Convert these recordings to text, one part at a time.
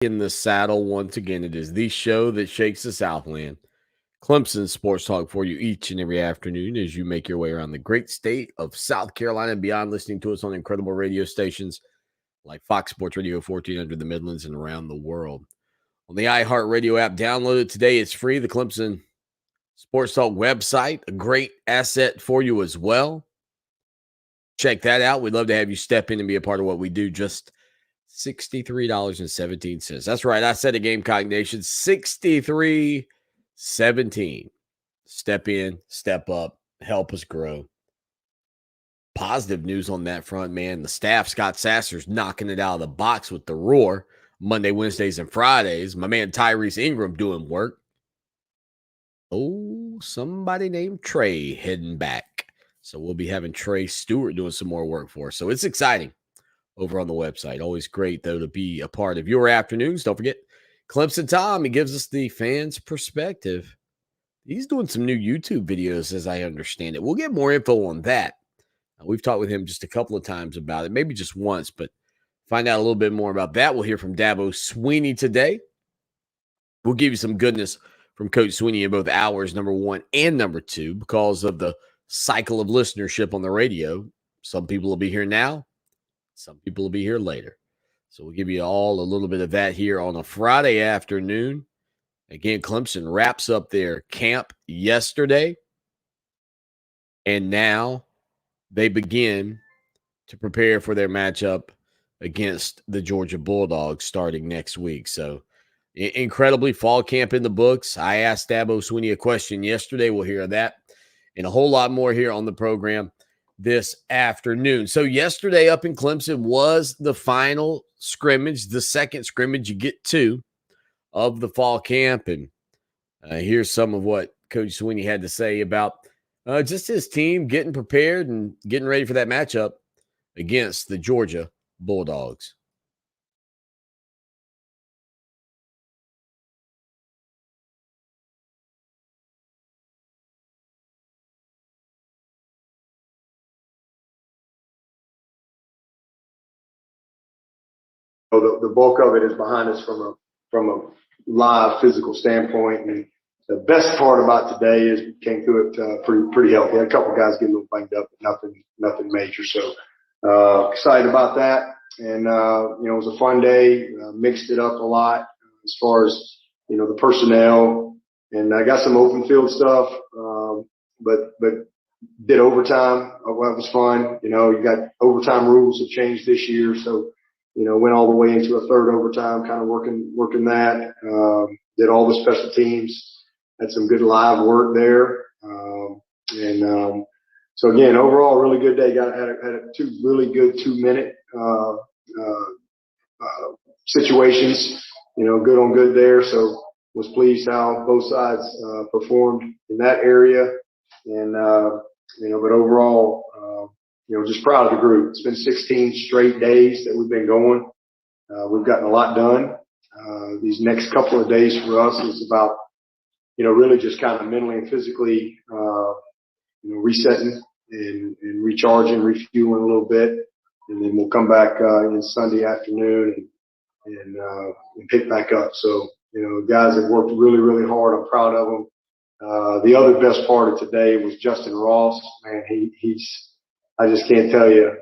In the saddle once again. It is the show that shakes the Southland. Clemson Sports Talk for you each and every afternoon as you make your way around the great state of South Carolina and beyond, listening to us on incredible radio stations like Fox Sports Radio 1400 the Midlands and around the world. On the iHeartRadio app, download it today. It's free. The Clemson Sports Talk website, a great asset for you as well. Check that out. We'd love to have you step in and be a part of what we do. Just $63.17. That's right. I said a Gamecock Nation. $63.17. Step in, step up, help us grow. Positive news on that front, man. The staff, Scott Sasser's knocking it out of the box with the roar. Monday, Wednesdays, and Fridays. My man Tyrese Ingram doing work. Oh, somebody named Trey heading back. So we'll be having Trey Stewart doing some more work for us. So it's exciting over on the website. Always great, though, to be a part of your afternoons. Don't forget, Clemson Tom, he gives us the fans' perspective. He's doing some new YouTube videos, as I understand it. We'll get more info on that. We've talked with him just a couple of times about it, maybe just once, but find out a little bit more about that. We'll hear from Dabo Swinney today. We'll give you some goodness from Coach Swinney in both hours, number 1 and number 2, because of the cycle of listenership on the radio. Some people will be here now. Some people will be here later. So we'll give you all a little bit of that here on a Friday afternoon. Again, Clemson wraps up their camp yesterday. And now they begin to prepare for their matchup against the Georgia Bulldogs starting next week. So incredibly, fall camp in the books. I asked Dabo Swinney a question yesterday. We'll hear that and a whole lot more here on the program this afternoon. So yesterday up in Clemson was the final scrimmage, the second scrimmage you get to of the fall camp. And here's some of what Coach Swinney had to say about just his team getting prepared and getting ready for that matchup against the Georgia Bulldogs. The bulk of it is behind us from a live physical standpoint, and the best part about today is we came through it pretty healthy. Had a couple of guys get a little banged up, but nothing major. So excited about that, and it was a fun day. Mixed it up a lot as far as the personnel, and I got some open field stuff, but did overtime. That was fun. You got overtime rules have changed this year, so. Went all the way into a third overtime, kind of working that. Did all the special teams. Had some good live work there. So again, overall, really good day. Had two really good 2-minute situations. Good on good there. So was pleased how both sides performed in that area. And but overall. Just proud of the group. It's been 16 straight days that we've been going. We've gotten a lot done. These next couple of days for us is about, really just kind of mentally and physically, resetting and recharging, refueling a little bit. And then we'll come back in Sunday afternoon and pick back up. So, guys have worked really, really hard. I'm proud of them. The other best part of today was Justyn Ross. Man, I just can't tell you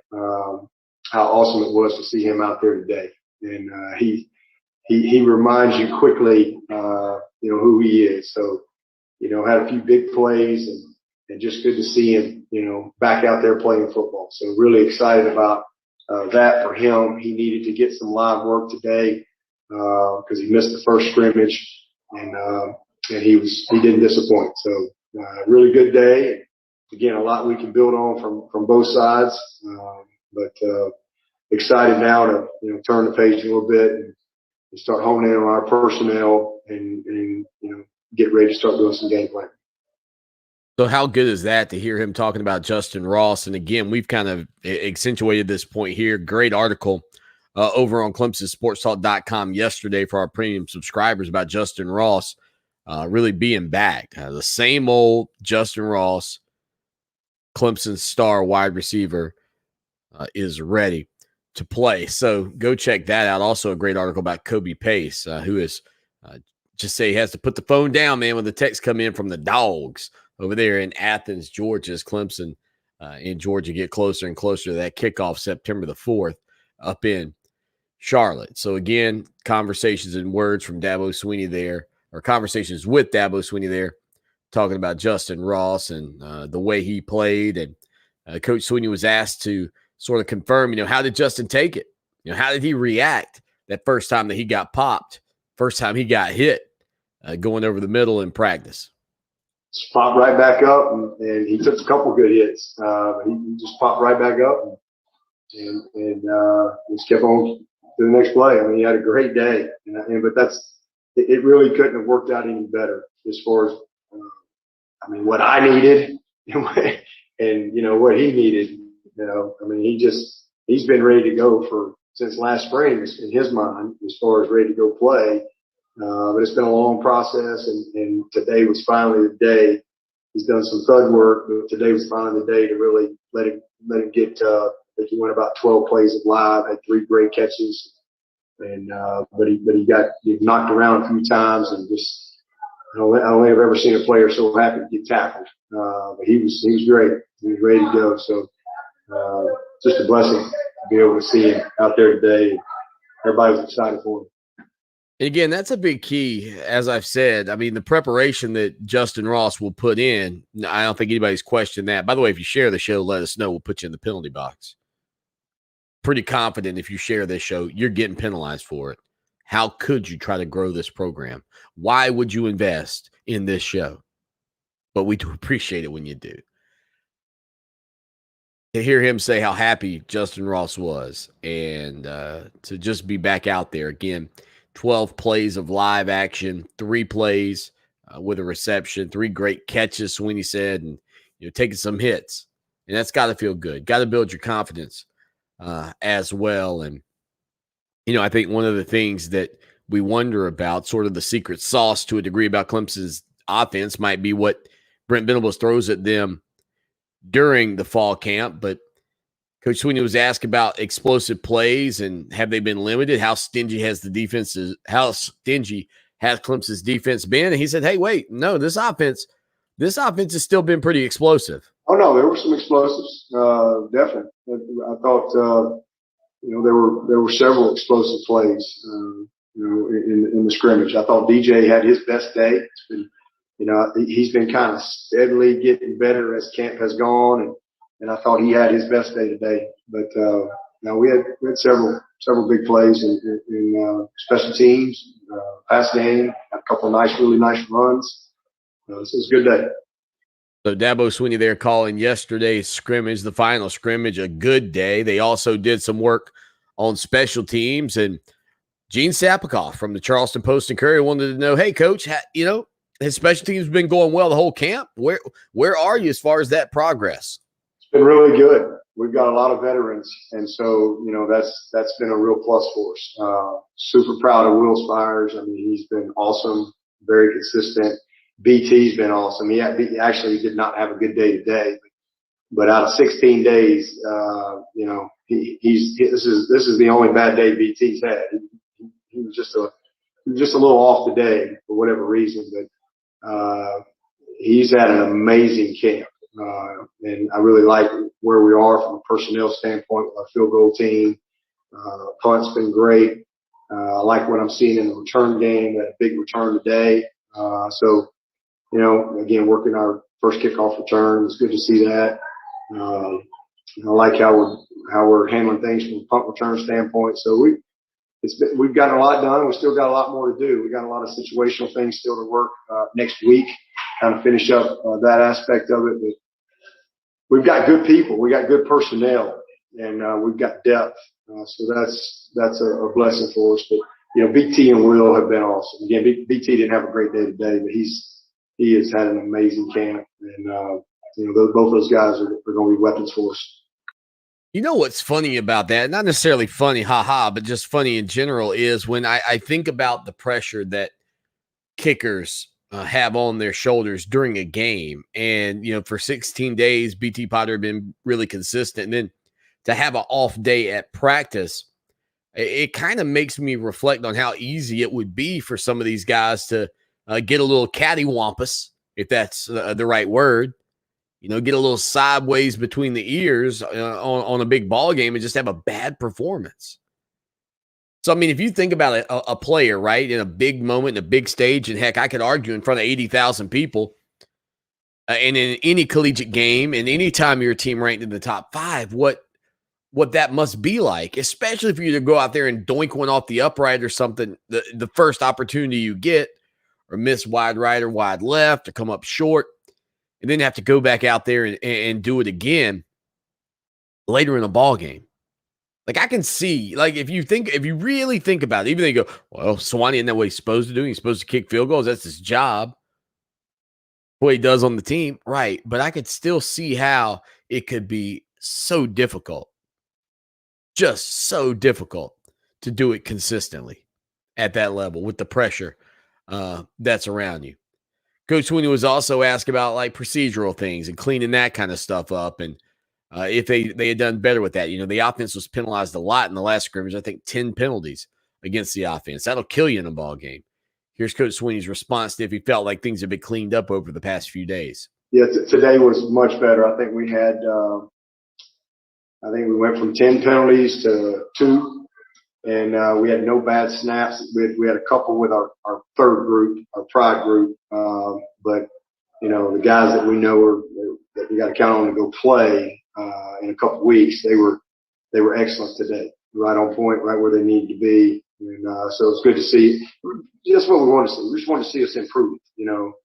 how awesome it was to see him out there today. And he reminds you quickly, who he is. So, had a few big plays and just good to see him, back out there playing football. So really excited about that for him. He needed to get some live work today because he missed the first scrimmage, and he didn't disappoint. So really good day. Again, a lot we can build on from both sides, but excited now to turn the page a little bit and start honing in on our personnel and get ready to start doing some game planning. So how good is that to hear him talking about Justyn Ross? And again, we've kind of accentuated this point here. Great article over on ClemsonSportsTalk.com yesterday for our premium subscribers about Justyn Ross really being back. The same old Justyn Ross, Clemson star wide receiver, is ready to play. So go check that out. Also, a great article about Kobe Pace, who is just say he has to put the phone down, man, when the texts come in from the dogs over there in Athens, Georgia, as Clemson in Georgia get closer and closer to that kickoff September the 4th up in Charlotte. So again, conversations and words from Dabo Swinney there, or conversations with Dabo Swinney there, talking about Justyn Ross and the way he played. And Coach Swinney was asked to sort of confirm, how did Justyn take it? How did he react that first time that he got popped, first time he got hit going over the middle in practice? Just popped right back up, and he took a couple good hits. He just popped right back up and just kept on to the next play. I mean, he had a great day, but it really couldn't have worked out any better as far as what I needed and what he needed. I mean, he's been ready to go since last spring in his mind as far as ready to go play. But it's been a long process, and today was finally the day. He's done some thud work, but today was finally the day to really let him get. I think he went about 12 plays of live, had 3 great catches, and but he got knocked around a few times, and just I don't think I've ever seen a player so happy to get tackled. But he was great. He was ready to go. So just a blessing to be able to see him out there today. Everybody was excited for him. Again, that's a big key, as I've said. I mean, the preparation that Justyn Ross will put in, I don't think anybody's questioned that. By the way, if you share the show, let us know. We'll put you in the penalty box. Pretty confident if you share this show, you're getting penalized for it. How could you try to grow this program? Why would you invest in this show? But we do appreciate it when you do. To hear him say how happy Justyn Ross was and to just be back out there again. 12 plays of live action, 3 plays with a reception, 3 great catches, Swinney said, and taking some hits. And that's got to feel good. Got to build your confidence as well. And, I think one of the things that we wonder about, sort of the secret sauce to a degree about Clemson's offense, might be what Brent Venables throws at them during the fall camp. But Coach Swinney was asked about explosive plays and have they been limited? How stingy has Clemson's defense been? And he said, "Hey, wait, no, this offense has still been pretty explosive." Oh no, there were some explosives, definitely. I thought there were several explosive plays, in the scrimmage. I thought DJ had his best day. It's been, he's been kind of steadily getting better as camp has gone, and I thought he had his best day today. But we had several big plays in special teams, pass game, a couple of really nice runs. So it was a good day. So Dabo Swinney there calling yesterday's scrimmage, the final scrimmage, a good day. They also did some work on special teams. And Gene Sapikoff from the Charleston Post and Courier wanted to know, hey, Coach, has special teams been going well the whole camp? Where are you as far as that progress? It's been really good. We've got a lot of veterans, and so that's been a real plus for us. Super proud of Will Spires. I mean, he's been awesome, very consistent. BT's been awesome. He actually did not have a good day today, but out of 16 days, this is the only bad day BT's had. He was just a little off today for whatever reason, but he's had an amazing camp. And I really like where we are from a personnel standpoint with our field goal team. Punt's been great. I like what I'm seeing in the return game. We had a big return today. Again, working our first kickoff return. It's good to see that. I like how we're handling things from a punt return standpoint. So we've gotten a lot done. We still got a lot more to do. We got a lot of situational things still to work next week, kind of finish up that aspect of it. But we've got good people. We got good personnel, and we've got depth. So that's a blessing for us. But BT and Will have been awesome. Again, BT didn't have a great day today, but he has had an amazing camp, and both those guys are going to be weapons for us. You know what's funny about that? Not necessarily funny, haha, but just funny in general is when I think about the pressure that kickers have on their shoulders during a game. And, for 16 days, BT Potter had been really consistent. And then to have an off day at practice, it kind of makes me reflect on how easy it would be for some of these guys to get a little cattywampus, if that's the right word. Get a little sideways between the ears on a big ball game and just have a bad performance. So, I mean, if you think about a player, right, in a big moment, in a big stage, and heck, I could argue in front of 80,000 people, and in any collegiate game, and any time your team ranked in the top 5, what that must be like, especially for you to go out there and doink one off the upright or something, the first opportunity you get, or miss wide right or wide left, or come up short, and then have to go back out there and do it again later in the ball game. Like, I can see, like, if you really think about it, even though you go, well, Swinney isn't that what he's supposed to do? He's supposed to kick field goals. That's his job. What he does on the team. Right. But I could still see how it could be so difficult. Just so difficult to do it consistently at that level with the pressure that's around you. Coach Swinney was also asked about like procedural things and cleaning that kind of stuff up, and if they had done better with that. The offense was penalized a lot in the last scrimmage. I think 10 penalties against the offense. That'll kill you in a ball game. Here's Coach Swinney's response to if he felt like things have been cleaned up over the past few days. Yeah, today was much better. I think we had, we went from 10 penalties to 2, and we had no bad snaps. We had a couple with our third group, our pride group, but the guys that we know that we got to count on to go play in a couple weeks, they were excellent today, right on point, right where they need to be, and so it's good to see. That's what we want to see. We just want to see us improve. You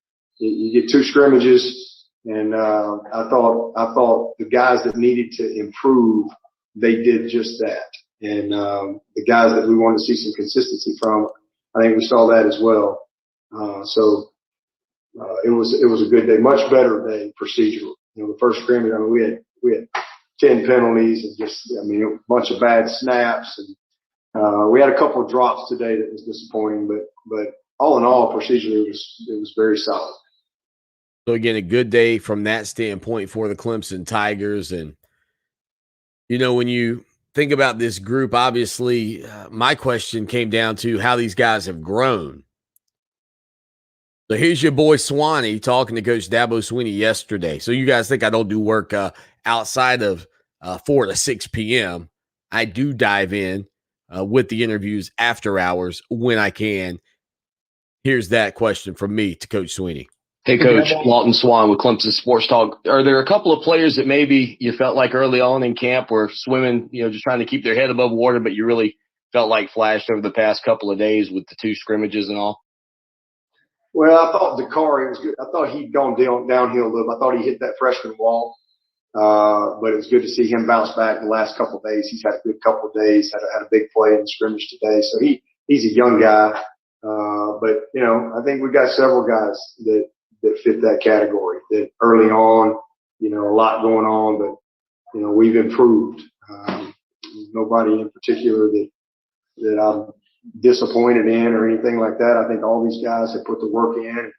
get 2 scrimmages, and I thought the guys that needed to improve, they did just that. And the guys that we wanted to see some consistency from, I think we saw that as well. So it was a good day, much better day procedural. The first scrimmage, we had 10 penalties and just, a bunch of bad snaps, and we had a couple of drops today that was disappointing, but all in all, procedurally it was very solid. So again, a good day from that standpoint for the Clemson Tigers. And when you think about this group, obviously, my question came down to how these guys have grown. So here's your boy Swinney talking to Coach Dabo Swinney yesterday. So you guys think I don't do work outside of 4 to 6 p.m. I do dive in with the interviews after hours when I can. Here's that question from me to Coach Swinney. Hey, Coach, Walton Swan with Clemson Sports Talk. Are there a couple of players that maybe you felt like early on in camp were swimming, just trying to keep their head above water, but you really felt like flashed over the past couple of days with the 2 scrimmages and all? Well, I thought Dakari was good. I thought he'd gone downhill a little. I thought he hit that freshman wall, but it was good to see him bounce back in the last couple of days. He's had a good couple of days, had a big play in the scrimmage today. So he's a young guy, but I think we've got several guys that fit that category, that early on, a lot going on, but, we've improved. Nobody in particular that I'm disappointed in or anything like that. I think all these guys have put the work in.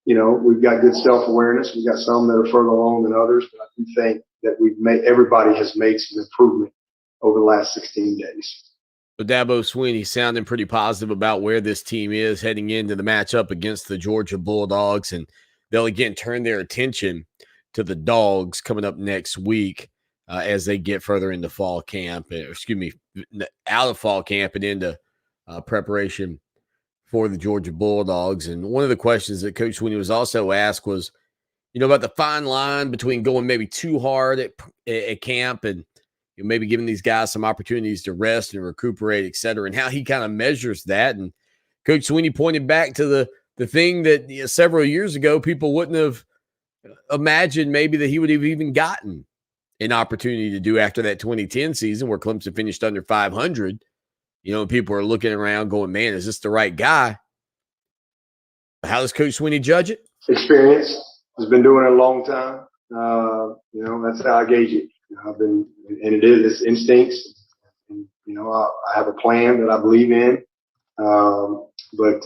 We've got good self-awareness. We've got some that are further along than others, but I do think that everybody has made some improvement over the last 16 days. So Dabo Swinney sounding pretty positive about where this team is heading into the matchup against the Georgia Bulldogs, and they'll again turn their attention to the Dogs coming up next week as they get further into fall camp, out of fall camp and into preparation for the Georgia Bulldogs. And one of the questions that Coach Swinney was also asked was, about the fine line between going maybe too hard at camp and maybe giving these guys some opportunities to rest and recuperate, et cetera, and how he kind of measures that. And Coach Swinney pointed back to the thing that several years ago people wouldn't have imagined maybe that he would have even gotten an opportunity to do after that 2010 season where Clemson finished under 500. People are looking around going, man, is this the right guy? How does Coach Swinney judge it? Experience. He's been doing it a long time. That's how I gauge it. It's instincts. And, I have a plan that I believe in. But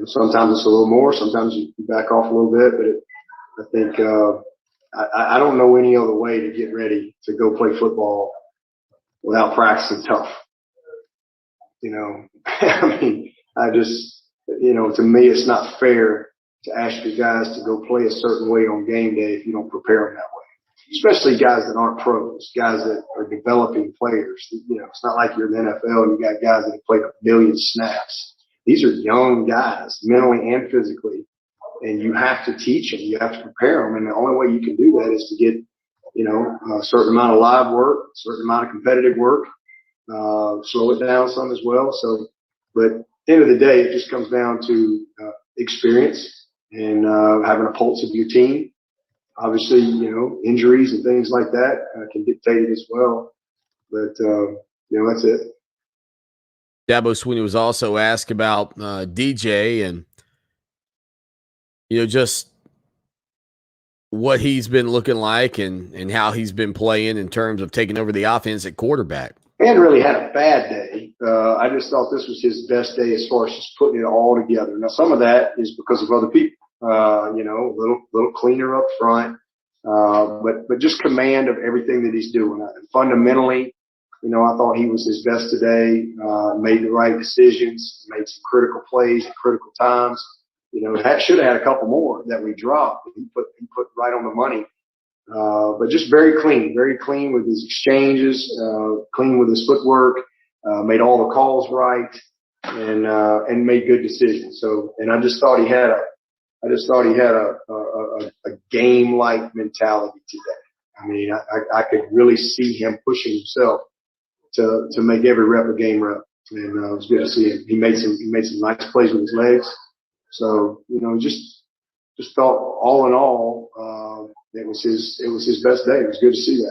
sometimes it's a little more. Sometimes you back off a little bit. But I think I don't know any other way to get ready to go play football without practicing tough. I mean, to me, it's not fair to ask your guys to go play a certain way on game day if you don't prepare them that way. Especially guys that aren't pros, guys that are developing players. It's not like you're in the NFL and you got guys that have played a million snaps. These are young guys, mentally and physically, and you have to teach them. You have to prepare them, and the only way you can do that is to get, a certain amount of live work, a certain amount of competitive work, slow it down some as well. So, but at the end of the day, it just comes down to experience and having a pulse of your team. Obviously, injuries and things like that can dictate it as well. But, that's it. Dabo Swinney was also asked about DJ and, just what he's been looking like and how he's been playing in terms of taking over the offense at quarterback. He hadn't really had a bad day. I just thought this was his best day as far as just putting it all together. Now, some of that is because of other people. A little cleaner up front, but just command of everything that he's doing. Fundamentally, I thought he was his best today. Made the right decisions, made some critical plays at critical times. That should have had a couple more that we dropped. He put right on the money. But just very clean with his exchanges, clean with his footwork. Made all the calls right, and made good decisions. So, and I just thought he had a game-like mentality today. I mean, I could really see him pushing himself to make every rep a game rep, and it was good to see him. He made some nice plays with his legs. So just thought all in all, it was his best day. It was good to see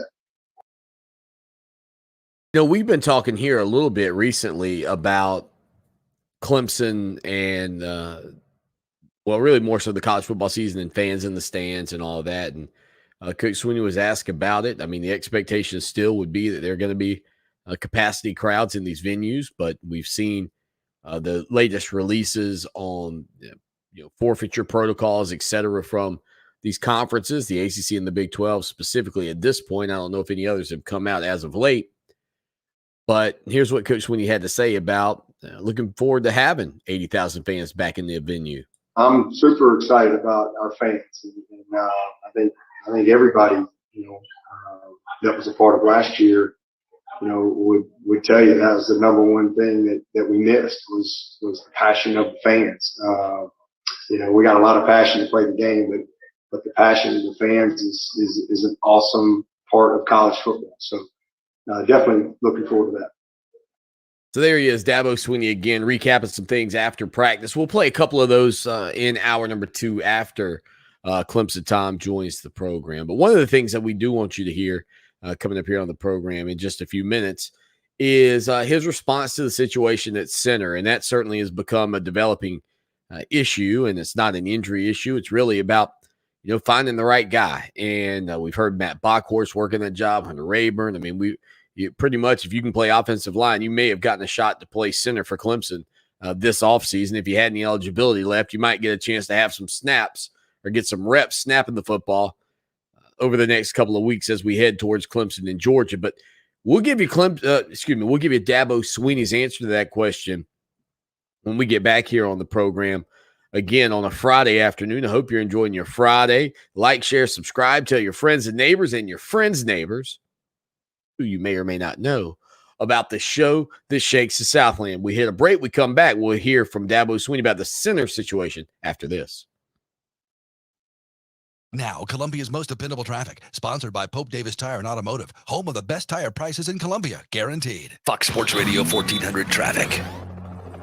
that. We've been talking here a little bit recently about Clemson and really more so the college football season and fans in the stands and all of that. And Coach Swinney was asked about it. I mean, the expectation still would be that there are going to be capacity crowds in these venues, but we've seen the latest releases on forfeiture protocols, et cetera, from these conferences, the ACC and the Big 12 specifically at this point. I don't know if any others have come out as of late, but here's what Coach Swinney had to say about looking forward to having 80,000 fans back in the venue. I'm super excited about our fans, and I think everybody that was a part of last year, would tell you that was the number one thing that we missed was the passion of the fans. We got a lot of passion to play the game, but the passion of the fans is an awesome part of college football. So definitely looking forward to that. So there he is, Dabo Swinney again, recapping some things after practice. We'll play a couple of those in hour number 2 after Clemson Tom joins the program. But one of the things that we do want you to hear coming up here on the program in just a few minutes is his response to the situation at center. And that certainly has become a developing issue, and it's not an injury issue. It's really about, finding the right guy. And we've heard Matt Bockhorst working that job, Hunter Rayburn. I mean, you pretty much, if you can play offensive line, you may have gotten a shot to play center for Clemson this offseason. If you had any eligibility left, you might get a chance to have some snaps or get some reps snapping the football over the next couple of weeks as we head towards Clemson and Georgia. But we'll give you we'll give you Dabo Swinney's answer to that question when we get back here on the program again on a Friday afternoon. I hope you're enjoying your Friday. Like, share, subscribe, tell your friends and your friends' neighbors, who you may or may not know, about the show that shakes the Southland. We hit a break. We come back. We'll hear from Dabo Swinney about the center situation after this. Now, Columbia's most dependable traffic, sponsored by Pope Davis Tire and Automotive, home of the best tire prices in Columbia, guaranteed. Fox Sports Radio 1400 traffic.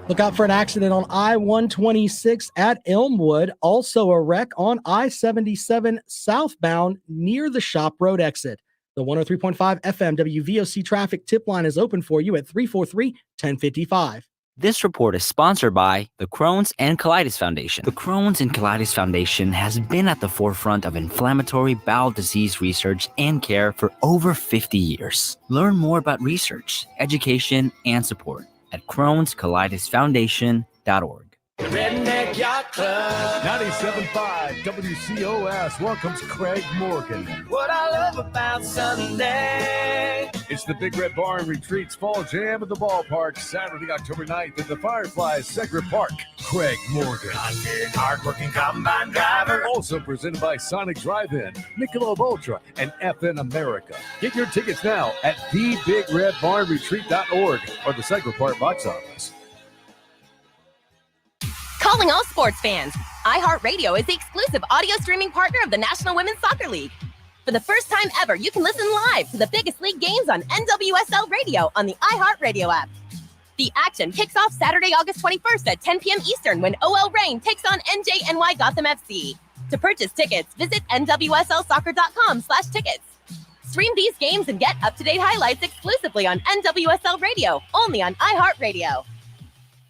Look out for an accident on I-126 at Elmwood. Also a wreck on I-77 southbound near the Shop Road exit. The 103.5 FM WVOC traffic tip line is open for you at 343-1055. This report is sponsored by the Crohn's and Colitis Foundation. The Crohn's and Colitis Foundation has been at the forefront of inflammatory bowel disease research and care for over 50 years. Learn more about research, education, and support at Crohn'sColitisFoundation.org. Redneck Yacht Club. 97.5 WCOS welcomes Craig Morgan. What I love about Sunday. It's the Big Red Barn Retreats Fall Jam at the Ballpark, Saturday, October 9th at the Fireflies, Segra Park. Craig Morgan. Hard-working combine driver. Also presented by Sonic Drive-In, Michelob Ultra, and FN America. Get your tickets now at thebigredbarnretreat.org or the Segra Park box office. Calling all sports fans, iHeartRadio is the exclusive audio streaming partner of the National Women's Soccer League. For the first time ever, you can listen live to the biggest league games on NWSL Radio on the iHeartRadio app. The action kicks off Saturday, August 21st at 10 p.m. Eastern when OL Reign takes on NJNY Gotham FC. To purchase tickets, visit nwslsoccer.com/tickets. Stream these games and get up-to-date highlights exclusively on NWSL Radio, only on iHeartRadio.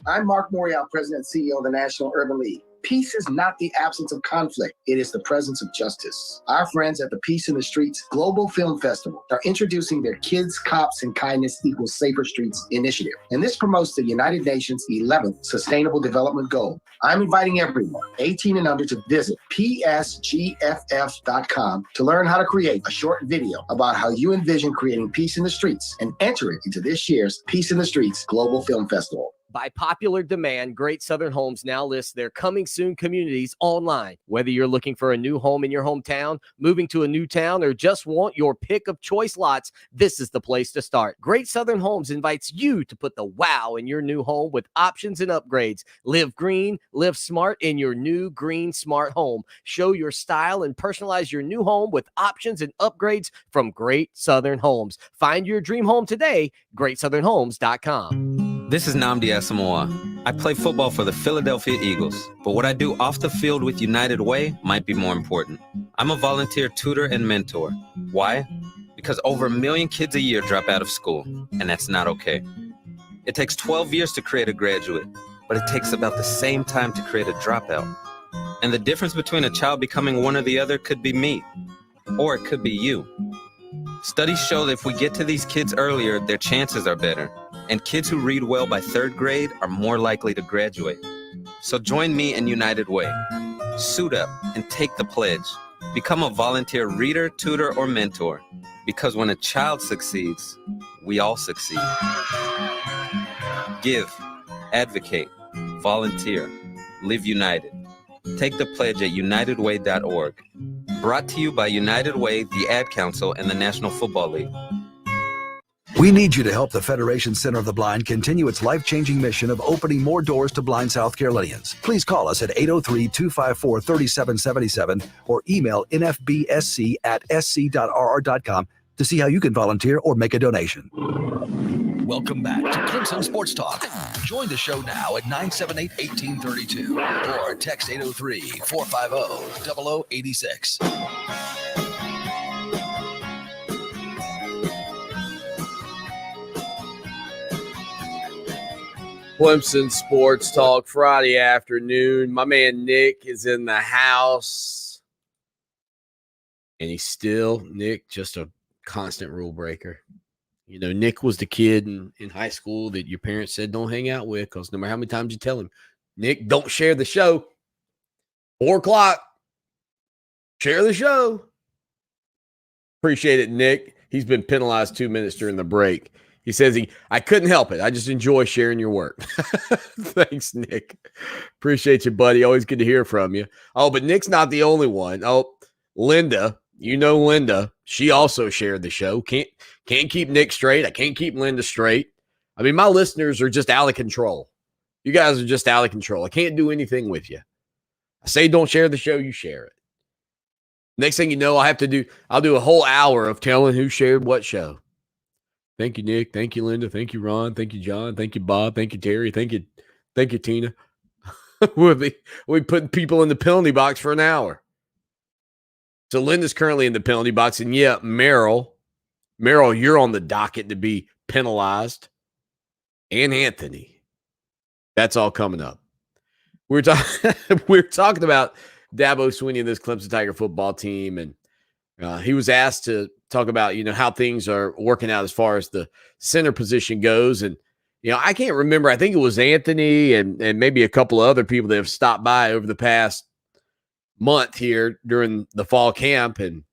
I'm Mark Morial, President and CEO of the National Urban League. Peace is not the absence of conflict. It is the presence of justice. Our friends at the Peace in the Streets Global Film Festival are introducing their Kids, Cops, and Kindness Equals Safer Streets initiative. And this promotes the United Nations 11th Sustainable Development Goal. I'm inviting everyone, 18 and under, to visit psgff.com to learn how to create a short video about how you envision creating peace in the streets and enter it into this year's Peace in the Streets Global Film Festival. By popular demand, Great Southern Homes now lists their coming soon communities online. Whether you're looking for a new home in your hometown, moving to a new town, or just want your pick of choice lots, this is the place to start. Great Southern Homes invites you to put the wow in your new home with options and upgrades. Live green, live smart in your new green smart home. Show your style and personalize your new home with options and upgrades from Great Southern Homes. Find your dream home today, greatsouthernhomes.com. This is Nnamdi Asamoah. I play football for the Philadelphia Eagles, but what I do off the field with United Way might be more important. I'm a volunteer tutor and mentor. Why? Because over 1 million kids a year drop out of school, and that's not okay. It takes 12 years to create a graduate, but it takes about the same time to create a dropout. And the difference between a child becoming one or the other could be me, or it could be you. Studies show that if we get to these kids earlier, their chances are better. And kids who read well by 3rd grade are more likely to graduate. So join me in United Way. Suit up and take the pledge. Become a volunteer reader, tutor, or mentor. Because when a child succeeds, we all succeed. Give, advocate, volunteer, live united. Take the pledge at unitedway.org. Brought to you by United Way, the Ad Council, and the National Football League. We need you to help the Federation Center of the Blind continue its life-changing mission of opening more doors to blind South Carolinians. Please call us at 803-254-3777 or email nfbsc@sc.rr.com to see how you can volunteer or make a donation. Welcome back to Clemson Sports Talk. Join the show now at 978-1832 or text 803-450-0086. Clemson Sports Talk Friday afternoon. My man Nick is in the house. And he's still, Nick, just a constant rule breaker. You know, Nick was the kid in high school that your parents said don't hang out with because no matter how many times you tell him, Nick, don't share the show. 4 o'clock. Share the show. Appreciate it, Nick. He's been penalized 2 minutes during the break. He says I couldn't help it. I just enjoy sharing your work. Thanks, Nick. Appreciate you, buddy. Always good to hear from you. Oh, but Nick's not the only one. Oh, Linda, you know Linda. She also shared the show. Can't keep Nick straight. I can't keep Linda straight. I mean, my listeners are just out of control. You guys are just out of control. I can't do anything with you. I say don't share the show, you share it. Next thing you know, I'll do a whole hour of telling who shared what show. Thank you, Nick. Thank you, Linda. Thank you, Ron. Thank you, John. Thank you, Bob. Thank you, Terry. Thank you, Tina. We'll be putting people in the penalty box for an hour. So Linda's currently in the penalty box, and yeah, Merrill, you're on the docket to be penalized, and Anthony. That's all coming up. We're talking about Dabo Swinney and this Clemson Tiger football team, and he was asked to talk about, how things are working out as far as the center position goes. And, I can't remember. I think it was Anthony and maybe a couple of other people that have stopped by over the past month here during the fall camp and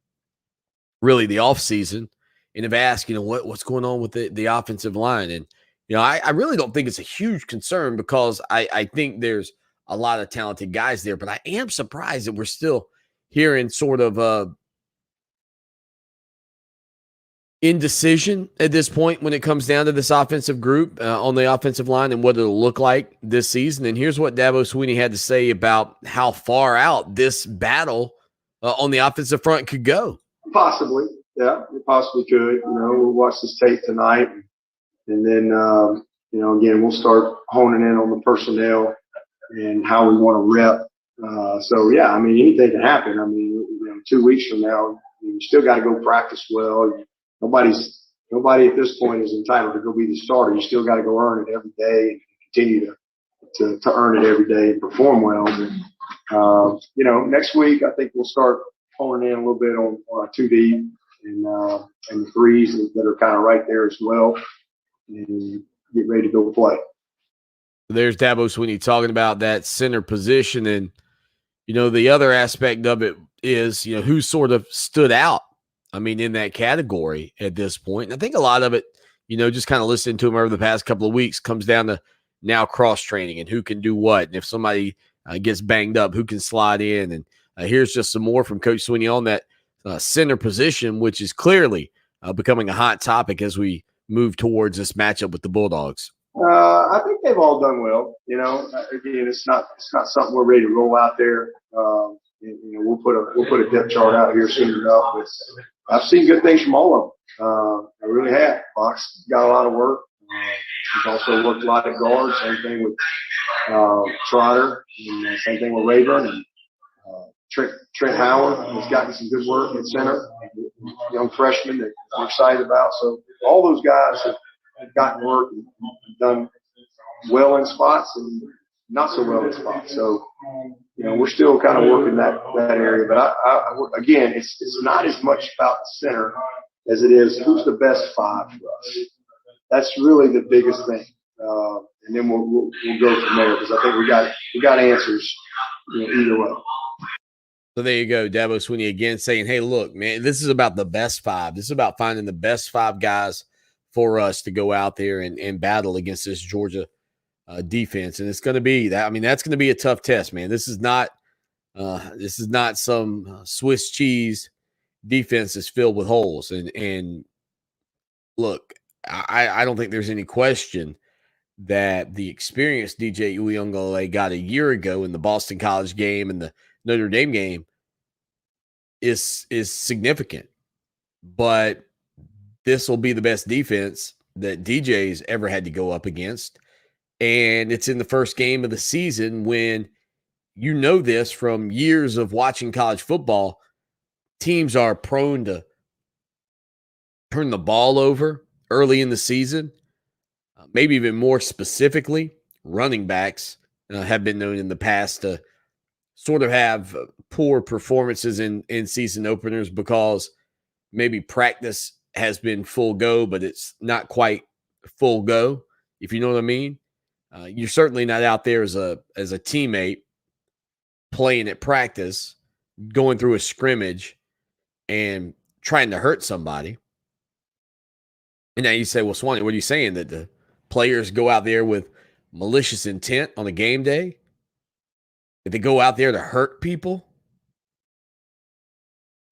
really the off season, and have asked, what's going on with the offensive line. And, I really don't think it's a huge concern because I think there's a lot of talented guys there, but I am surprised that we're still hearing sort of indecision at this point when it comes down to this offensive group on the offensive line and what it'll look like this season. And here's what Dabo Swinney had to say about how far out this battle on the offensive front could go. Possibly. Yeah, it possibly could. We'll watch this tape tonight. And then, again, we'll start honing in on the personnel and how we want to rep. Anything can happen. 2 weeks from now, you still got to go practice well. Nobody at this point is entitled to go be the starter. You still got to go earn it every day and continue to earn it every day and perform well. And, next week, I think we'll start honing in a little bit on our 2D and the threes that are kind of right there as well, and get ready to go play. There's Dabo Swinney talking about that center position. And, the other aspect of it is, who sort of stood out, in that category at this point. And I think a lot of it, just kind of listening to him over the past couple of weeks comes down to now cross-training and who can do what. And if somebody gets banged up, who can slide in. And here's just some more from Coach Swinney on that center position, which is clearly becoming a hot topic as we move towards this matchup with the Bulldogs. I think they've all done well. Again, it's not something we're ready to roll out there. We'll put a depth chart out here soon enough. But I've seen good things from all of them. I really have. Fox got a lot of work. He's also worked a lot at guard. Same thing with Trotter. And same thing with Rayburn. And Trent Howard has gotten some good work at center. Young freshman that we're excited about. So all those guys have gotten work and done well in spots and not so well in spots. So, we're still kind of working that area. But again, it's not as much about the center as it is who's the best five for us. That's really the biggest thing. And then we'll go from there because I think we got answers either way. So there you go. Dabo Swinney again saying, hey, look, man, this is about the best five. This is about finding the best five guys for us to go out there and battle against this Georgia defense. And it's going to be that. That's going to be a tough test, man. This is not some Swiss cheese defense that's filled with holes. And look, I don't think there's any question that the experience DJ Uyunglele got a year ago in the Boston College game and the Notre Dame game is significant. But this will be the best defense that DJ's ever had to go up against. And it's in the first game of the season when this from years of watching college football, teams are prone to turn the ball over early in the season. Maybe even more specifically, running backs have been known in the past to sort of have poor performances in season openers because maybe practice has been full go, but it's not quite full go, if you know what I mean. You're certainly not out there as a teammate playing at practice, going through a scrimmage and trying to hurt somebody. And now you say, well, Swanee, what are you saying? That the players go out there with malicious intent on a game day? That they go out there to hurt people?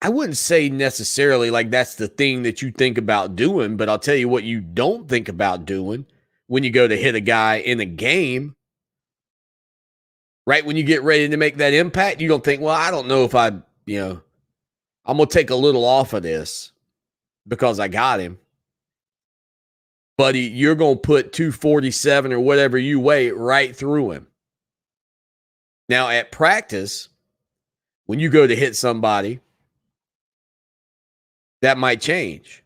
I wouldn't say necessarily like that's the thing that you think about doing, but I'll tell you what you don't think about doing when you go to hit a guy in a game. Right when you get ready to make that impact, you don't think, well, I don't know if I'm going to take a little off of this because I got him. Buddy, you're going to put 247 or whatever you weigh right through him. Now, at practice, when you go to hit somebody, that might change.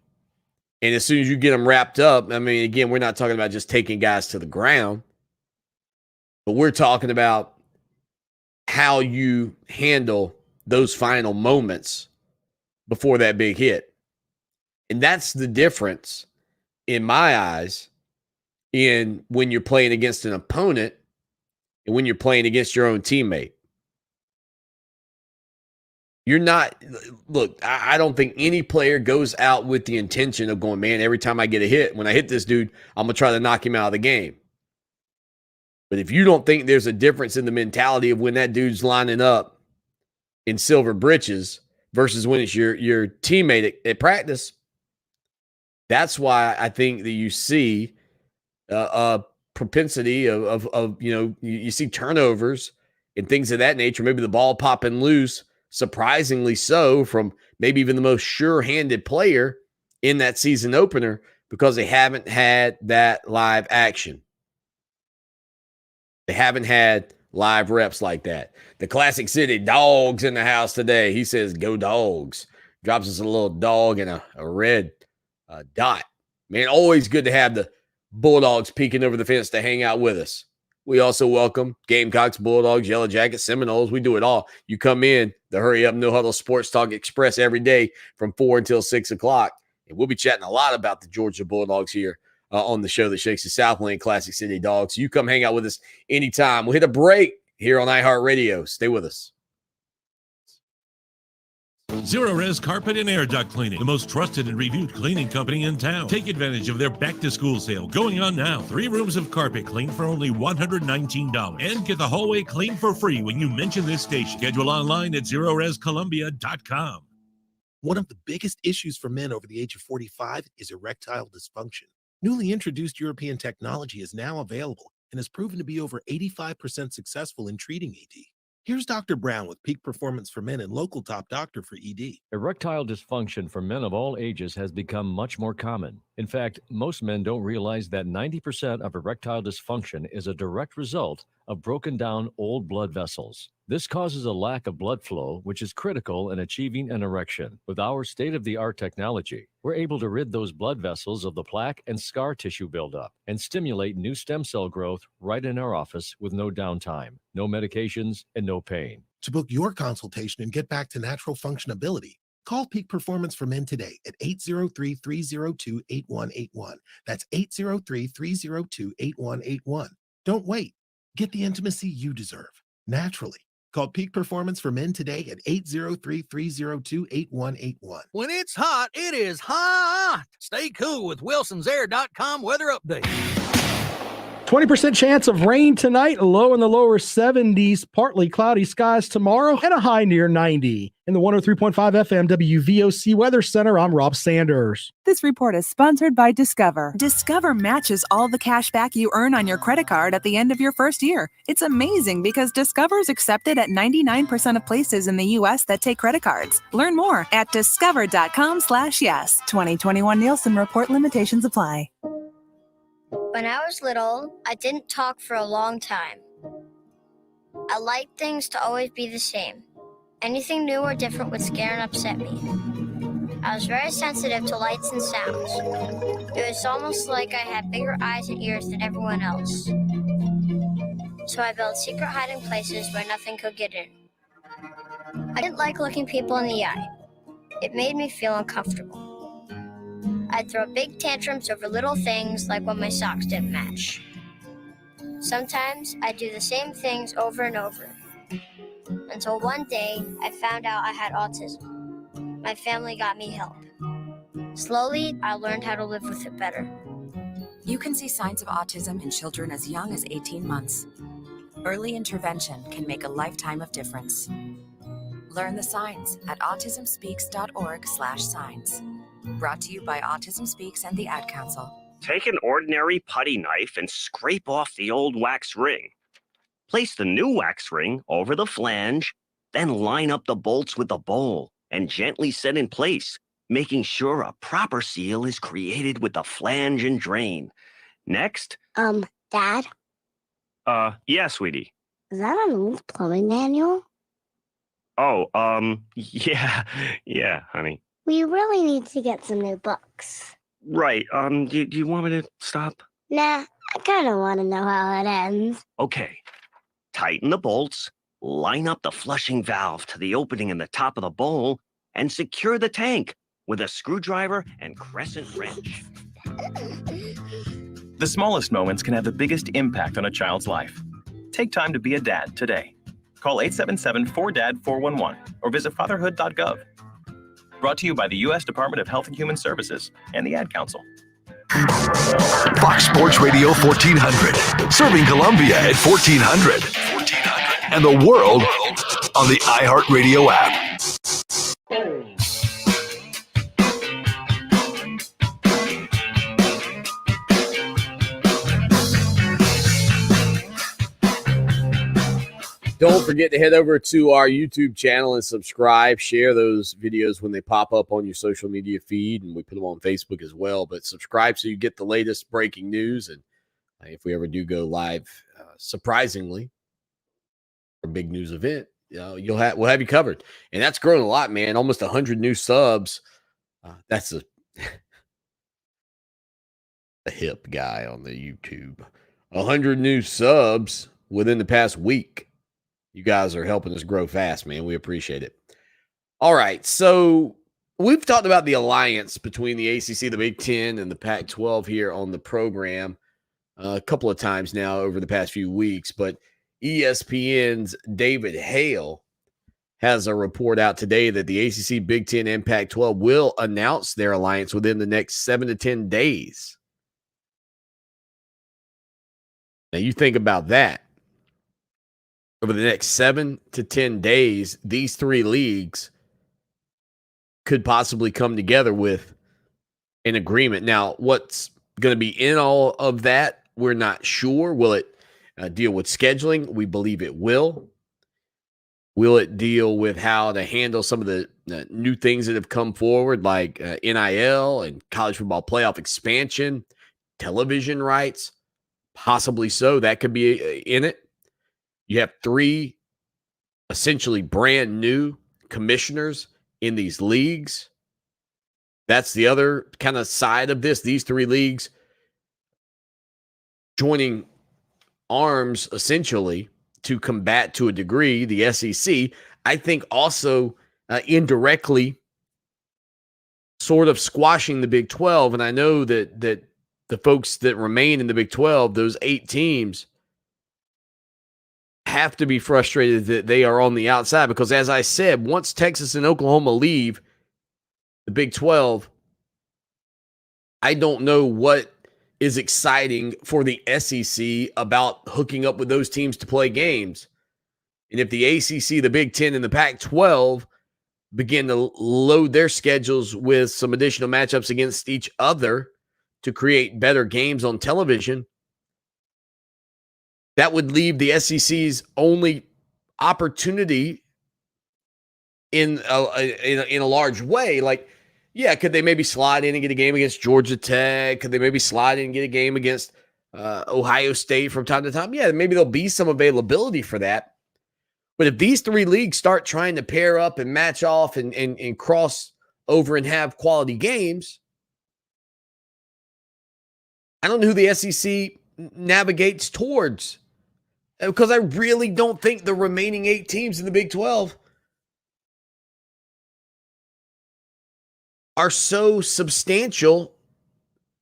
And as soon as you get them wrapped up, again, we're not talking about just taking guys to the ground, but we're talking about how you handle those final moments before that big hit. And that's the difference, in my eyes, in when you're playing against an opponent and when you're playing against your own teammate. You're not, look, I don't think any player goes out with the intention of going, man, every time I get a hit, when I hit this dude, I'm going to try to knock him out of the game. But if you don't think there's a difference in the mentality of when that dude's lining up in silver britches versus when it's your teammate at practice, that's why I think that you see a propensity of you see turnovers and things of that nature, maybe the ball popping loose, surprisingly so, from maybe even the most sure-handed player in that season opener because they haven't had that live action. They haven't had live reps like that. The Classic City Dogs in the house today. He says, go Dogs. Drops us a little dog and a red dot. Man, always good to have the Bulldogs peeking over the fence to hang out with us. We also welcome Gamecocks, Bulldogs, Yellow Jackets, Seminoles. We do it all. You come in, the Hurry Up No Huddle Sports Talk Express every day from 4 until 6 o'clock. And we'll be chatting a lot about the Georgia Bulldogs here on the show that shakes the Southland Classic City Dogs. So you come hang out with us anytime. We'll hit a break here on iHeartRadio. Stay with us. Zero Res Carpet and Air Duct Cleaning, the most trusted and reviewed cleaning company in town. Take advantage of their back-to-school sale going on now. 3 rooms of carpet clean for only $119. And get the hallway clean for free when you mention this station. Schedule online at ZeroResColumbia.com. One of the biggest issues for men over the age of 45 is erectile dysfunction. Newly introduced European technology is now available and has proven to be over 85% successful in treating ED. Here's Dr. Brown with Peak Performance for Men and local top doctor for ED. Erectile dysfunction for men of all ages has become much more common. In fact, most men don't realize that 90% of erectile dysfunction is a direct result of broken down old blood vessels. This causes a lack of blood flow, which is critical in achieving an erection. With our state-of-the-art technology, we're able to rid those blood vessels of the plaque and scar tissue buildup and stimulate new stem cell growth right in our office with no downtime, no medications, and no pain. To book your consultation and get back to natural functionability, call Peak Performance for Men today at 803-302-8181. That's 803-302-8181. Don't wait. Get the intimacy you deserve, naturally. Call Peak Performance for Men today at 803-302-8181. When it's hot, it is hot. Stay cool with Wilson'sAir.com weather update. 20% chance of rain tonight, low in the lower 70s, partly cloudy skies tomorrow, and a high near 90. In the 103.5 FM WVOC Weather Center, I'm Rob Sanders. This report is sponsored by Discover. Discover matches all the cash back you earn on your credit card at the end of your first year. It's amazing because Discover is accepted at 99% of places in the U.S. that take credit cards. Learn more at discover.com/yes. 2021 Nielsen Report limitations apply. When I was little, I didn't talk for a long time. I liked things to always be the same. Anything new or different would scare and upset me. I was very sensitive to lights and sounds. It was almost like I had bigger eyes and ears than everyone else. So I built secret hiding places where nothing could get in. I didn't like looking people in the eye. It made me feel uncomfortable. I'd throw big tantrums over little things like when my socks didn't match. Sometimes I'd do the same things over and over. Until one day, I found out I had autism. My family got me help. Slowly, I learned how to live with it better. You can see signs of autism in children as young as 18 months. Early intervention can make a lifetime of difference. Learn the signs at autismspeaks.org/signs. Brought to you by Autism Speaks and the Ad Council. Take an ordinary putty knife and scrape off the old wax ring. Place the new wax ring over the flange, then line up the bolts with the bowl and gently set in place, making sure a proper seal is created with the flange and drain. Next. Dad? Yeah, sweetie. Is that an old plumbing manual? Oh, yeah, honey. We really need to get some new books. Right, do you want me to stop? Nah, I kind of want to know how it ends. Okay. Tighten the bolts, line up the flushing valve to the opening in the top of the bowl, and secure the tank with a screwdriver and crescent wrench. The smallest moments can have the biggest impact on a child's life. Take time to be a dad today. Call 877-4DAD-411 or visit fatherhood.gov. Brought to you by the U.S. Department of Health and Human Services and the Ad Council. Fox Sports Radio 1400, serving Columbia at 1400, and the world on the iHeartRadio app. Don't forget to head over to our YouTube channel and subscribe. Share those videos when they pop up on your social media feed, and we put them on Facebook as well. But subscribe so you get the latest breaking news. And if we ever do go live, surprisingly, a big news event, we'll have you covered. And that's grown a lot, man. Almost 100 new subs. That's a hip guy on the YouTube. 100 new subs within the past week. You guys are helping us grow fast, man. We appreciate it. All right, so we've talked about the alliance between the ACC, the Big Ten, and the Pac-12 here on the program a couple of times now over the past few weeks, but ESPN's David Hale has a report out today that the ACC, Big Ten, and Pac-12 will announce their alliance within the next 7 to 10 days. Now, you think about that. Over the next 7 to 10 days, these three leagues could possibly come together with an agreement. Now, what's going to be in all of that, we're not sure. Will it deal with scheduling? We believe it will. Will it deal with how to handle some of the new things that have come forward, like NIL and college football playoff expansion, television rights? Possibly so. That could be in it. You have three essentially brand new commissioners in these leagues. That's the other kind of side of this. These three leagues joining arms essentially to combat to a degree the SEC. I think also indirectly sort of squashing the Big 12. And I know that the folks that remain in the Big 12, those 8 teams, have to be frustrated that they are on the outside because, as I said, once Texas and Oklahoma leave the Big 12, I don't know what is exciting for the SEC about hooking up with those teams to play games. And if the ACC, the Big 10, and the Pac-12 begin to load their schedules with some additional matchups against each other to create better games on television, that would leave the SEC's only opportunity in a large way. Like, yeah, could they maybe slide in and get a game against Georgia Tech? Could they maybe slide in and get a game against Ohio State from time to time? Yeah, maybe there'll be some availability for that. But if these three leagues start trying to pair up and match off and cross over and have quality games, I don't know who the SEC navigates towards, because I really don't think the remaining 8 teams in the Big 12 are so substantial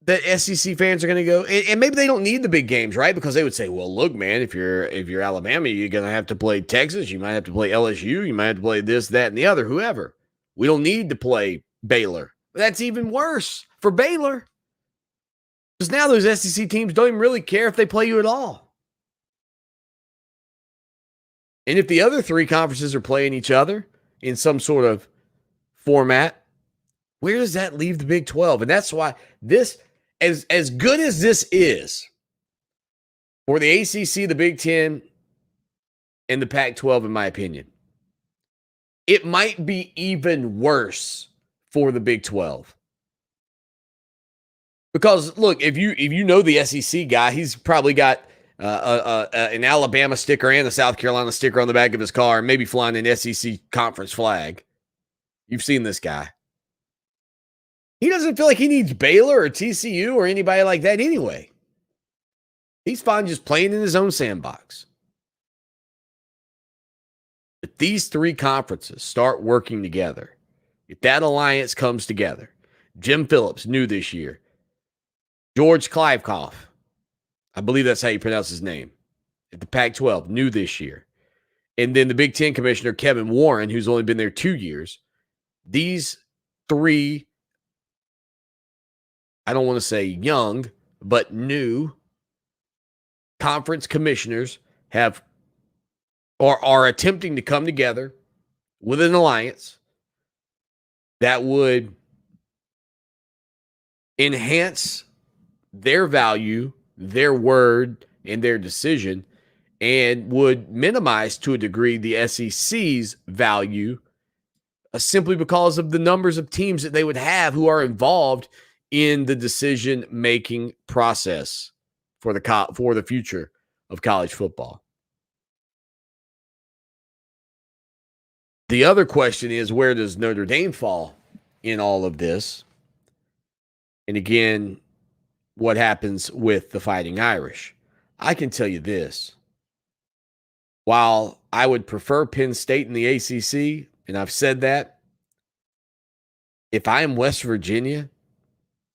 that SEC fans are going to go, and maybe they don't need the big games, right? Because they would say, well, look, man, if you're Alabama, you're going to have to play Texas, you might have to play LSU, you might have to play this, that, and the other, whoever. We don't need to play Baylor. That's even worse for Baylor, because now those SEC teams don't even really care if they play you at all. And if the other 3 conferences are playing each other in some sort of format, where does that leave the Big 12? And that's why this, as good as this is for the ACC, the Big 10, and the Pac-12, in my opinion, it might be even worse for the Big 12. Because, look, if you know the SEC guy, he's probably got an Alabama sticker and a South Carolina sticker on the back of his car, and maybe flying an SEC conference flag. You've seen this guy. He doesn't feel like he needs Baylor or TCU or anybody like that anyway. He's fine just playing in his own sandbox. If these 3 conferences start working together, if that alliance comes together, Jim Phillips, new this year, George Kliavkoff, I believe that's how you pronounce his name. At the Pac-12, new this year. And then the Big Ten commissioner, Kevin Warren, who's only been there 2 years. These three, I don't want to say young, but new conference commissioners have or are attempting to come together with an alliance that would enhance their value, their word, and their decision, and would minimize to a degree the SEC's value simply because of the numbers of teams that they would have who are involved in the decision-making process for the future of college football. The other question is, where does Notre Dame fall in all of this? And again, what happens with the Fighting Irish? I can tell you this. While I would prefer Penn State in the ACC, and I've said that, if I am West Virginia,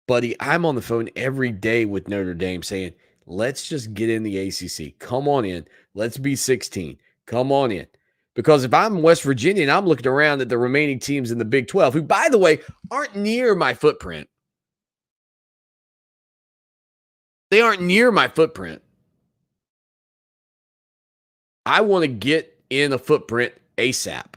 buddy, I'm on the phone every day with Notre Dame saying, let's just get in the ACC. Come on in. Let's be 16. Come on in. Because if I'm West Virginia and I'm looking around at the remaining teams in the Big 12, who, by the way, aren't near my footprint. They aren't near my footprint. I want to get in a footprint ASAP.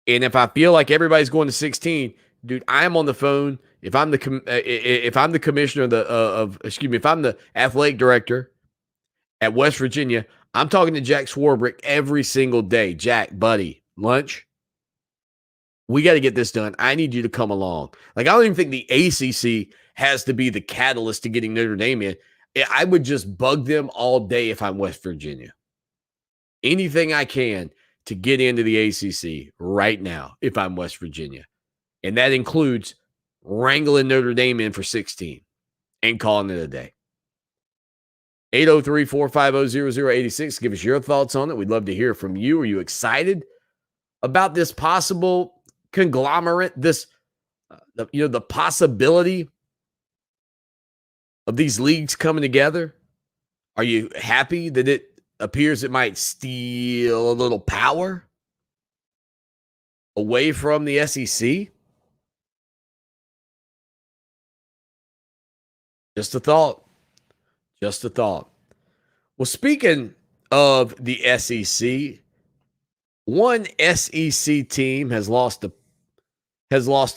And if I feel like everybody's going to 16, dude, I'm on the phone. If I'm the commissioner if I'm the athletic director at West Virginia, I'm talking to Jack Swarbrick every single day. Jack, buddy, lunch. We got to get this done. I need you to come along. Like, I don't even think the ACC has to be the catalyst to getting Notre Dame in. I would just bug them all day if I'm West Virginia. Anything I can to get into the ACC right now if I'm West Virginia. And that includes wrangling Notre Dame in for 16 and calling it a day. 803-450-0086. Give us your thoughts on it. We'd love to hear from you. Are you excited about this possible conglomerate, the possibility of these leagues coming together? Are you happy that it appears it might steal a little power away from the SEC? Just a thought. Just a thought. Well, speaking of the SEC, one SEC team has lost a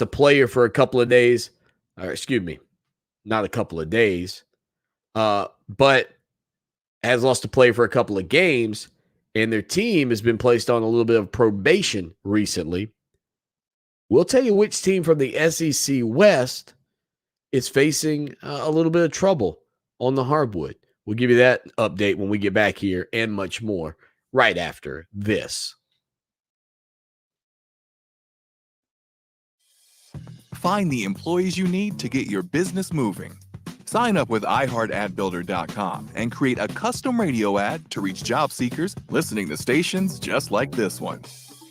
player for a couple of days. Or excuse me, not a couple of days, but has lost a player for a couple of games, and their team has been placed on a little bit of probation recently. We'll tell you which team from the SEC West is facing a little bit of trouble on the hardwood. We'll give you that update when we get back here and much more right after this. Find the employees you need to get your business moving. Sign up with iHeartAdBuilder.com and create a custom radio ad to reach job seekers listening to stations just like this one.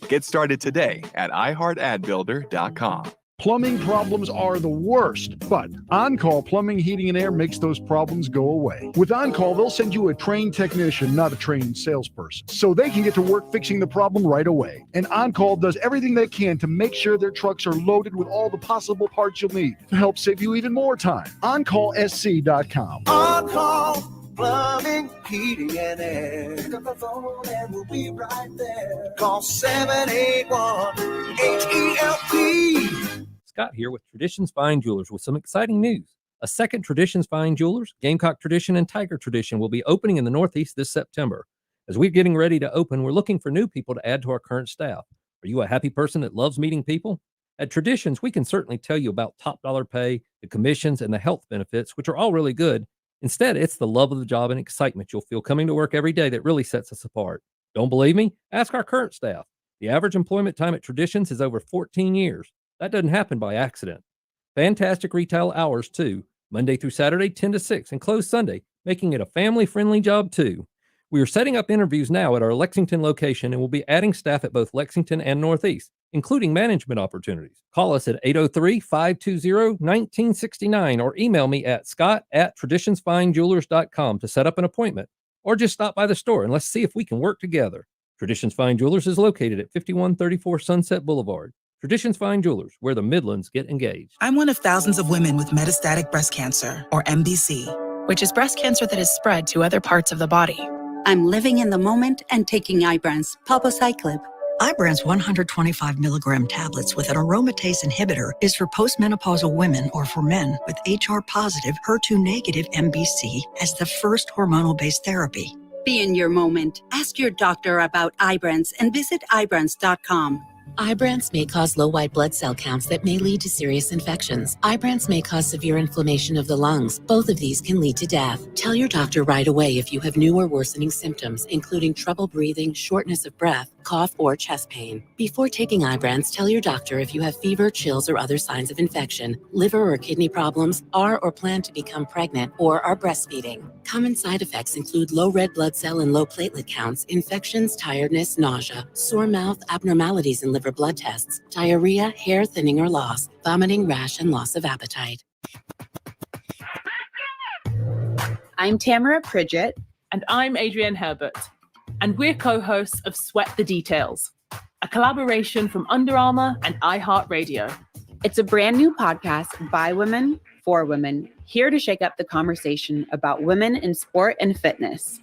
Get started today at iHeartAdBuilder.com. Plumbing problems are the worst, but On-Call Plumbing, Heating, and Air makes those problems go away. With On-Call, they'll send you a trained technician, not a trained salesperson, so they can get to work fixing the problem right away. And On-Call does everything they can to make sure their trucks are loaded with all the possible parts you'll need to help save you even more time. OnCallSC.com. On-Call Plumbing, Heating, and Air. Pick up the phone and we'll be right there. Call 781-HELP. Scott here with Traditions Fine Jewelers with some exciting news. A second Traditions Fine Jewelers, Gamecock Tradition and Tiger Tradition, will be opening in the Northeast this September. As we're getting ready to open, we're looking for new people to add to our current staff. Are you a happy person that loves meeting people? At Traditions, we can certainly tell you about top dollar pay, the commissions, and the health benefits, which are all really good. Instead, it's the love of the job and excitement you'll feel coming to work every day that really sets us apart. Don't believe me? Ask our current staff. The average employment time at Traditions is over 14 years. That doesn't happen by accident. Fantastic retail hours, too. Monday through Saturday, 10 to 6, and closed Sunday, making it a family-friendly job, too. We are setting up interviews now at our Lexington location, and we'll be adding staff at both Lexington and Northeast. including management opportunities. Call us at 803-520-1969 or email me at scott@traditionsfinejewelers.com to set up an appointment, or just stop by the store and let's see if we can work together. Traditions Fine Jewelers is located at 5134 Sunset Boulevard. Traditions Fine Jewelers, where the Midlands get engaged. I'm one of thousands of women with metastatic breast cancer, or MBC, which is breast cancer that is spread to other parts of the body. I'm living in the moment and taking Ibrance, palbociclib. Ibrance 125 milligram tablets with an aromatase inhibitor is for postmenopausal women or for men with HR-positive, HER2-negative MBC as the first hormonal-based therapy. Be in your moment. Ask your doctor about Ibrance and visit Ibrance.com. Ibrance may cause low white blood cell counts that may lead to serious infections. Ibrance may cause severe inflammation of the lungs. Both of these can lead to death. Tell your doctor right away if you have new or worsening symptoms, including trouble breathing, shortness of breath, cough, or chest pain. Before taking Ibrance, tell your doctor if you have fever, chills, or other signs of infection, liver or kidney problems, are or plan to become pregnant, or are breastfeeding. Common side effects include low red blood cell and low platelet counts, infections, tiredness, nausea, sore mouth, abnormalities in liver blood tests, diarrhea, hair thinning or loss, vomiting, rash, and loss of appetite. I'm Tamara Pridgett. And I'm Adrienne Herbert. And we're co-hosts of Sweat the Details, a collaboration from Under Armour and iHeartRadio. It's a brand new podcast by women, for women, here to shake up the conversation about women in sport and fitness.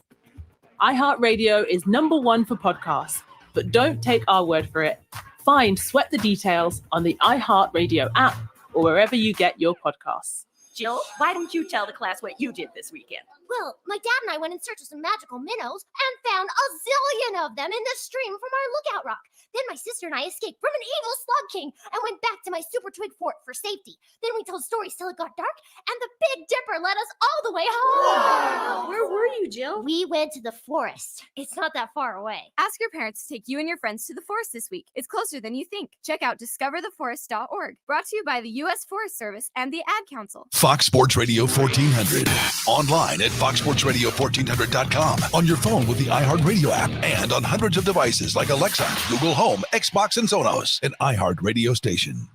iHeartRadio is #1 for podcasts, but don't take our word for it. Find Sweat the Details on the iHeartRadio app or wherever you get your podcasts. Jill, why don't you tell the class what you did this weekend? Well, my dad and I went in search of some magical minnows and found a zillion of them in the stream from our lookout rock. Then my sister and I escaped from an evil slug king and went back to my super twig fort for safety. Then we told stories till it got dark, and the Big Dipper led us all the way home. Wow. Where were you, Jill? We went to the forest. It's not that far away. Ask your parents to take you and your friends to the forest this week. It's closer than you think. Check out discovertheforest.org. Brought to you by the U.S. Forest Service and the Ad Council. Fox Sports Radio 1400. Online at foxsportsradio1400.com. On your phone with the iHeartRadio app and on hundreds of devices like Alexa, Google Home, Xbox, and Sonos. An iHeartRadio station.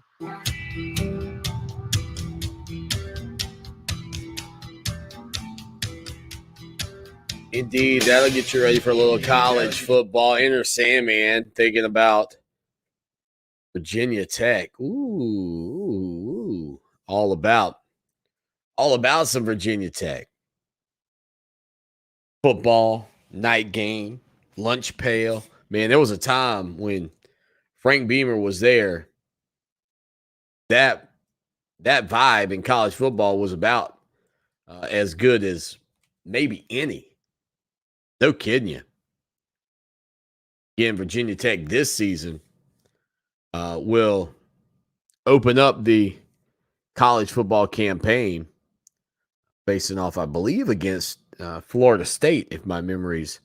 Indeed, that'll get you ready for a little college football. Enter Sandman thinking about Virginia Tech. Ooh. All about some Virginia Tech. Football, night game, lunch pail. Man, there was a time when Frank Beamer was there. That vibe in college football was about as good as maybe any. No kidding you. Again, Virginia Tech this season will open up the college football campaign facing off, I believe, against Florida State, if my memory's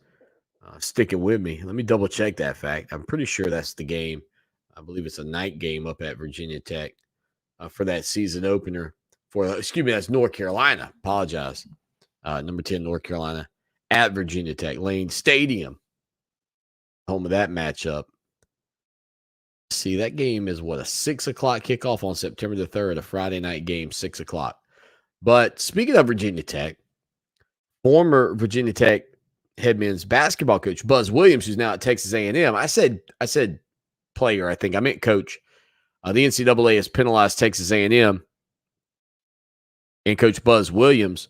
sticking with me. Let me double check that fact. I'm pretty sure that's the game. I believe it's a night game up at Virginia Tech for that season opener. That's North Carolina. Apologize. Number 10, North Carolina at Virginia Tech. Lane Stadium, home of that matchup. See, that game is a 6 o'clock kickoff on September the 3rd, a Friday night game, 6 o'clock. But speaking of Virginia Tech, former Virginia Tech head men's basketball coach Buzz Williams, who's now at Texas A&M. I said player. I think I meant coach. The NCAA has penalized Texas A&M and Coach Buzz Williams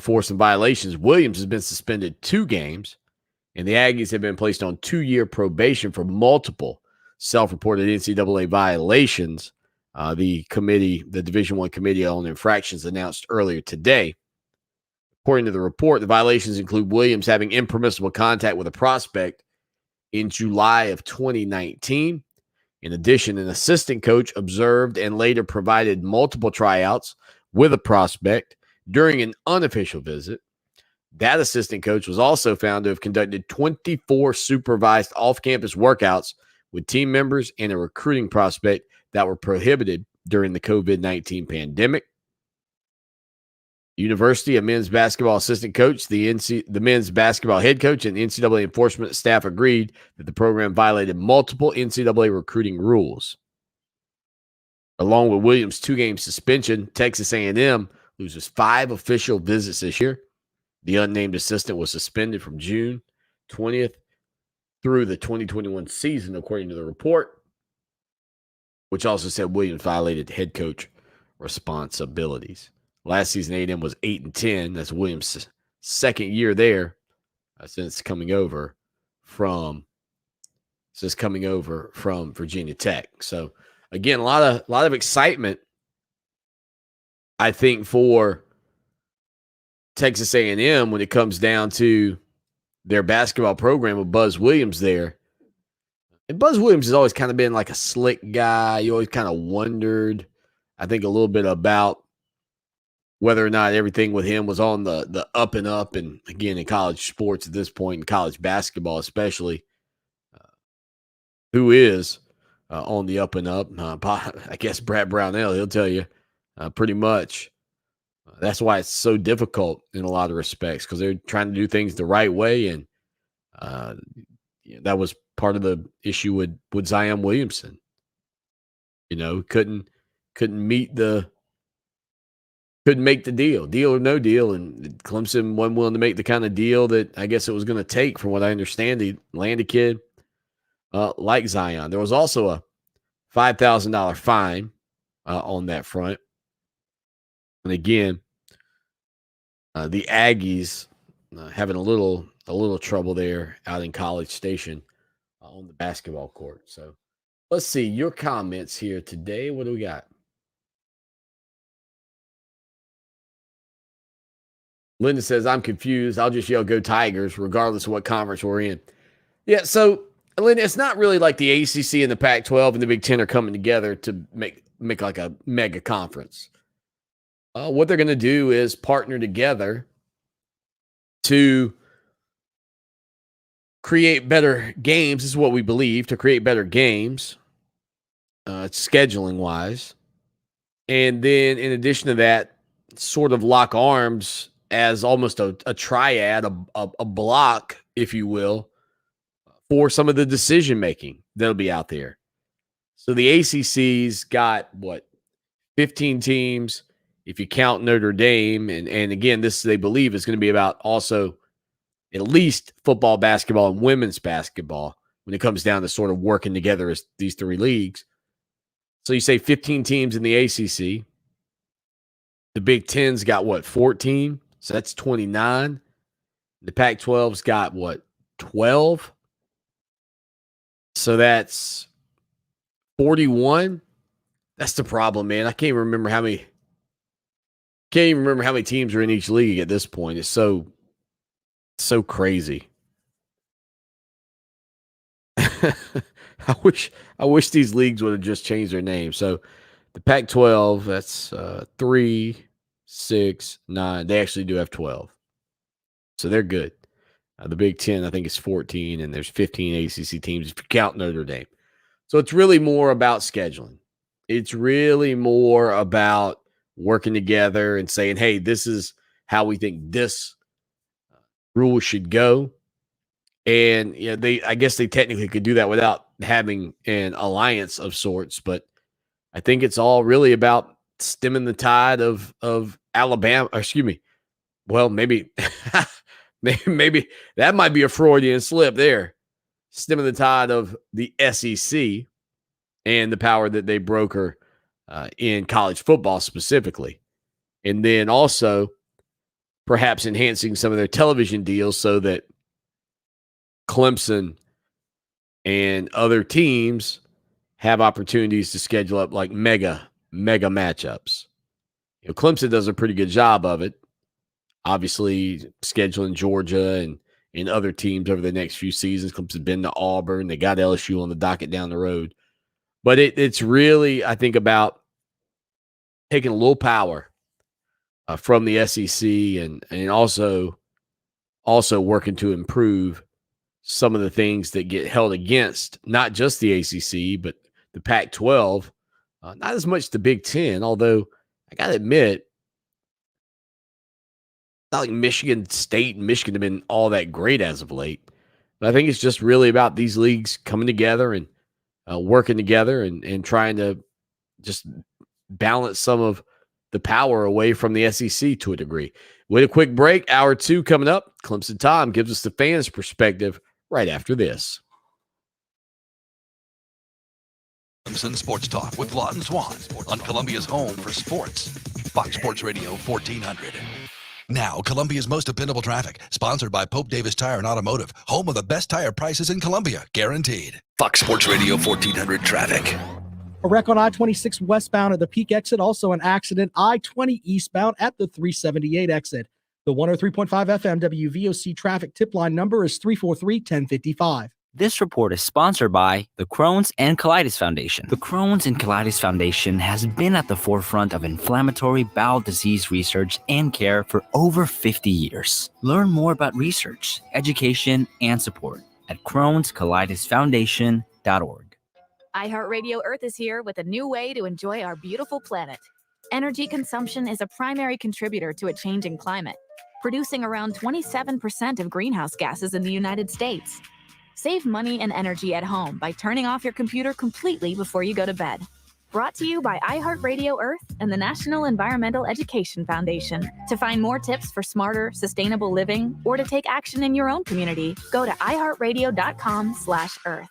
for some violations. Williams has been suspended 2 games, and the Aggies have been placed on 2-year probation for multiple self-reported NCAA violations. The Division I Committee on Infractions announced earlier today. According to the report, the violations include Williams having impermissible contact with a prospect in July of 2019. In addition, an assistant coach observed and later provided multiple tryouts with a prospect during an unofficial visit. That assistant coach was also found to have conducted 24 supervised off-campus workouts with team members and a recruiting prospect that were prohibited during the COVID-19 pandemic. University, a men's basketball assistant coach, the men's basketball head coach, and NCAA enforcement staff agreed that the program violated multiple NCAA recruiting rules. Along with Williams' 2-game suspension, Texas A&M loses 5 official visits this year. The unnamed assistant was suspended from June 20th through the 2021 season, according to the report, which also said Williams violated head coach responsibilities. Last season, A&M was 8-10. That's Williams' second year there since coming over from Virginia Tech. So again, a lot of excitement, I think, for Texas A&M when it comes down to their basketball program with Buzz Williams there. And Buzz Williams has always kind of been like a slick guy. You always kind of wondered, I think, a little bit about whether or not everything with him was on the up and up. And again, in college sports at this point, in college basketball especially, who is on the up and up? I guess Brad Brownell, he'll tell you pretty much. That's why it's so difficult in a lot of respects, because they're trying to do things the right way. And that was part of the issue with Zion Williamson. Couldn't make the deal or no deal. And Clemson wasn't willing to make the kind of deal that I guess it was going to take, from what I understand, to land a kid like Zion. There was also a $5,000 fine on that front. And again, the Aggies having a little trouble there out in College Station on the basketball court. So let's see your comments here today. What do we got? Linda says, I'm confused. I'll just yell, go Tigers, regardless of what conference we're in. Yeah, so, Linda, it's not really like the ACC and the Pac-12 and the Big Ten are coming together to make like a mega conference. What they're going to do is partner together to create better games. This is what we believe, to create better games, scheduling-wise. And then, in addition to that, sort of lock arms as almost a triad, a block, if you will, for some of the decision-making that'll be out there. So the ACC's got, 15 teams, if you count Notre Dame. And again, this, they believe, is going to be about also at least football, basketball, and women's basketball when it comes down to sort of working together as these three leagues. So you say 15 teams in the ACC. The Big Ten's got 14? So that's 29. The Pac-12's got 12? So that's 41. That's the problem, man. I can't even remember how many teams are in each league at this point. It's so crazy. I wish these leagues would have just changed their name. So the Pac-12, that's 3, 6, 9. They actually do have 12. So they're good. The Big Ten, I think, is 14, and there's 15 ACC teams if you count Notre Dame. So it's really more about scheduling. It's really more about working together and saying, hey, this is how we think this rule should go. And I guess they technically could do that without having an alliance of sorts, but I think it's all really about stemming the tide of Alabama. Excuse me. Well, maybe maybe that might be a Freudian slip there. Stemming the tide of the SEC and the power that they broker in college football specifically. And then also perhaps enhancing some of their television deals so that Clemson and other teams have opportunities to schedule up like mega matchups. Clemson does a pretty good job of it. Obviously, scheduling Georgia and other teams over the next few seasons. Clemson's been to Auburn. They got LSU on the docket down the road. But it's really, I think, about taking a little power from the SEC and also working to improve some of the things that get held against not just the ACC, but the Pac-12, not as much the Big Ten, although I got to admit, not like Michigan State and Michigan have been all that great as of late. But I think it's just really about these leagues coming together and working together and trying to just balance some of the power away from the SEC to a degree. With a quick break, hour 2 coming up. Clemson Tom gives us the fans' perspective right after this. Clemson Sports Talk with Lawton Swan on Columbia's home for sports. Fox Sports Radio 1400. Now, Columbia's most dependable traffic, sponsored by Pope Davis Tire and Automotive, home of the best tire prices in Columbia, guaranteed. Fox Sports Radio 1400 traffic. A wreck on I-26 westbound at the Peak exit. Also an accident I-20 eastbound at the 378 exit. The 103.5 FM WVOC traffic tip line number is 343-1055. This report is sponsored by the Crohn's and Colitis Foundation. The Crohn's and Colitis Foundation has been at the forefront of inflammatory bowel disease research and care for over 50 years. Learn more about research, education, and support at Crohn'sColitisFoundation.org. iHeartRadio Earth is here with a new way to enjoy our beautiful planet. Energy consumption is a primary contributor to a changing climate, producing around 27% of greenhouse gases in the United States. Save money and energy at home by turning off your computer completely before you go to bed. Brought to you by iHeartRadio Earth and the National Environmental Education Foundation. To find more tips for smarter, sustainable living or to take action in your own community, go to iHeartRadio.com/Earth.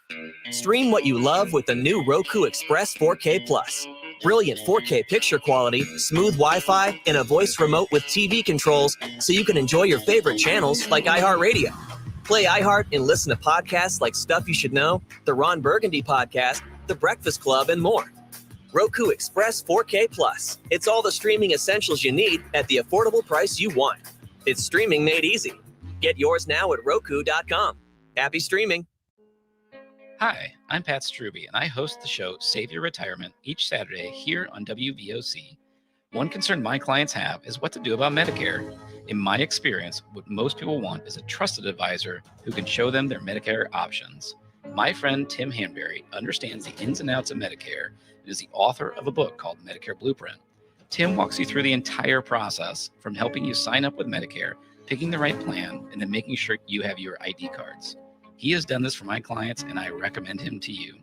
Stream what you love with the new Roku Express 4K Plus. Brilliant 4K picture quality, smooth Wi-Fi, and a voice remote with TV controls so you can enjoy your favorite channels like iHeartRadio. Play iHeart and listen to podcasts like Stuff You Should Know, the Ron Burgundy Podcast, The Breakfast Club, and more. Roku Express 4K Plus. It's all the streaming essentials you need at the affordable price you want. It's streaming made easy. Get yours now at Roku.com. Happy streaming. Hi, I'm Pat Struby, and I host the show Save Your Retirement each Saturday here on WVOC. One concern my clients have is what to do about Medicare. In my experience, what most people want is a trusted advisor who can show them their Medicare options. My friend Tim Hanberry understands the ins and outs of Medicare and is the author of a book called Medicare Blueprint. Tim walks you through the entire process, from helping you sign up with Medicare, picking the right plan, and then making sure you have your ID cards. He has done this for my clients, and I recommend him to you.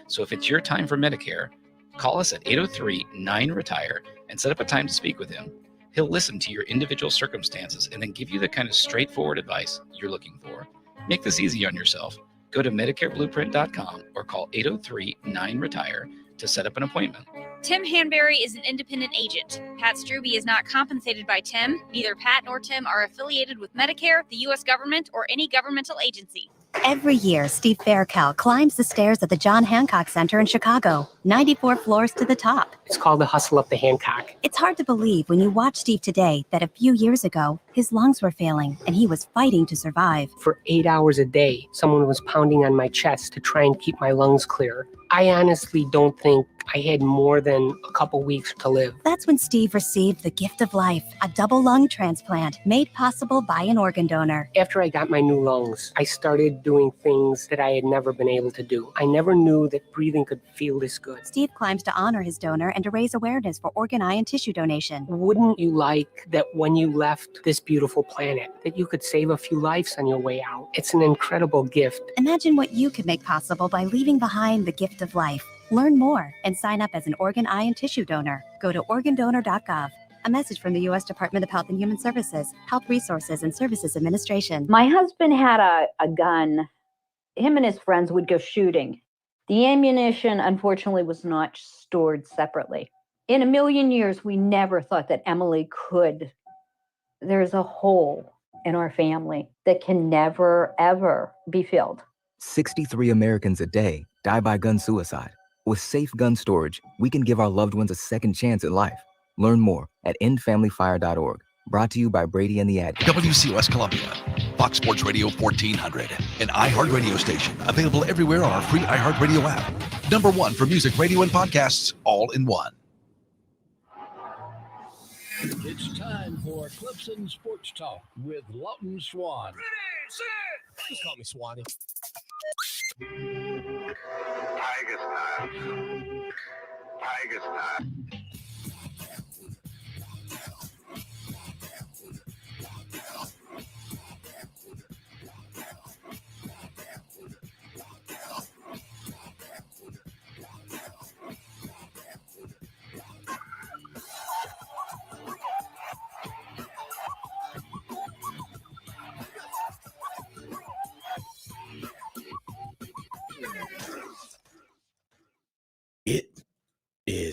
So if it's your time for Medicare, call us at 803-9-RETIRE and set up a time to speak with him. He'll listen to your individual circumstances and then give you the kind of straightforward advice you're looking for. Make this easy on yourself. Go to MedicareBlueprint.com or call 803-9-RETIRE to set up an appointment. Tim Hanberry is an independent agent. Pat Struby is not compensated by Tim. Neither Pat nor Tim are affiliated with Medicare, the U.S. government, or any governmental agency. Every year, Steve Faircal climbs the stairs at the John Hancock Center in Chicago, 94 floors to the top. It's called the hustle up the Hancock. It's hard to believe when you watch Steve today that a few years ago, his lungs were failing and he was fighting to survive. For 8 hours a day, someone was pounding on my chest to try and keep my lungs clear. I honestly don't think I had more than a couple weeks to live. That's when Steve received the gift of life, a double lung transplant made possible by an organ donor. After I got my new lungs, I started doing things that I had never been able to do. I never knew that breathing could feel this good. Steve climbs to honor his donor and to raise awareness for organ, eye, and tissue donation. Wouldn't you like that when you left this beautiful planet, that you could save a few lives on your way out? It's an incredible gift. Imagine what you could make possible by leaving behind the gift of life. Learn more and sign up as an organ, eye, and tissue donor. Go to organdonor.gov. A message from the U.S. Department of Health and Human Services, Health Resources and Services Administration. My husband had a gun. Him and his friends would go shooting. The ammunition, unfortunately, was not stored separately. In a million years, we never thought that Emily could. There's a hole in our family that can never, ever be filled. 63 Americans a day die by gun suicide. With safe gun storage, we can give our loved ones a second chance at life. Learn more at endfamilyfire.org. Brought to you by Brady and the Ad Council. WCOS Columbia, Fox Sports Radio 1400, an iHeart radio station available everywhere on our free iHeart Radio app. #1 for music, radio, and podcasts, all in one. It's time for Clemson Sports Talk with Lawton Swan. Just call me Swanee. Tiger style. Tiger style.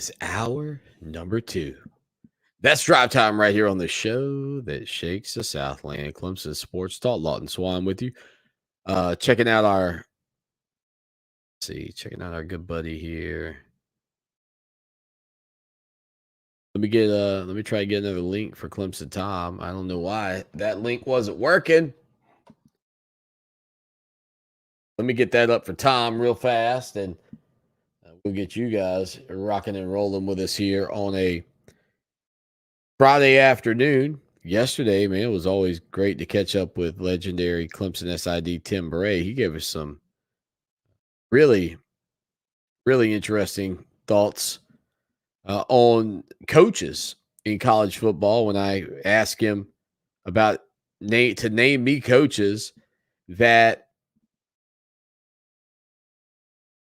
is hour number 2. That's drive time right here on the show that shakes the Southland. Clemson Sports Talk. Lawton Swan with you. Checking out our good buddy here. Let me try to get another link for Clemson Tom. I don't know why that link wasn't working. Let me get that up for Tom real fast, and we'll get you guys rocking and rolling with us here on a Friday afternoon. Yesterday, man, it was always great to catch up with legendary Clemson SID Tim Bray. He gave us some really, really interesting thoughts on coaches in college football. When I asked him about to name me coaches that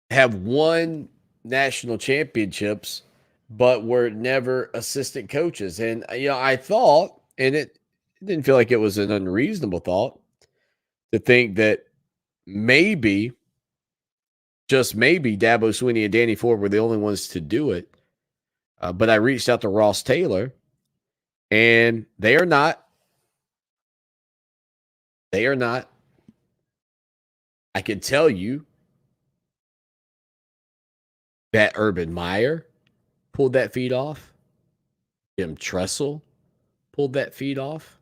have won national championships but were never assistant coaches. And, I thought, and it didn't feel like it was an unreasonable thought, to think that maybe, just maybe, Dabo Swinney and Danny Ford were the only ones to do it. But I reached out to Ross Taylor, and they are not. They are not. I can tell you that Urban Meyer pulled that feed off. Jim Tressel pulled that feed off.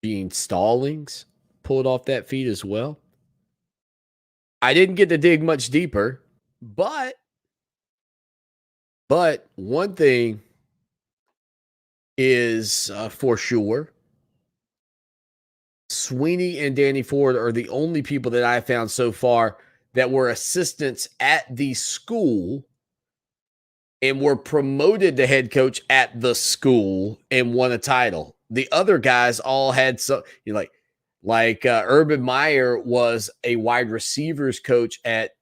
Gene Stallings pulled off that feed as well. I didn't get to dig much deeper, but one thing is for sure. Swinney and Danny Ford are the only people that I found so far that were assistants at the school and were promoted to head coach at the school and won a title. The other guys all had some, like Urban Meyer was a wide receivers coach at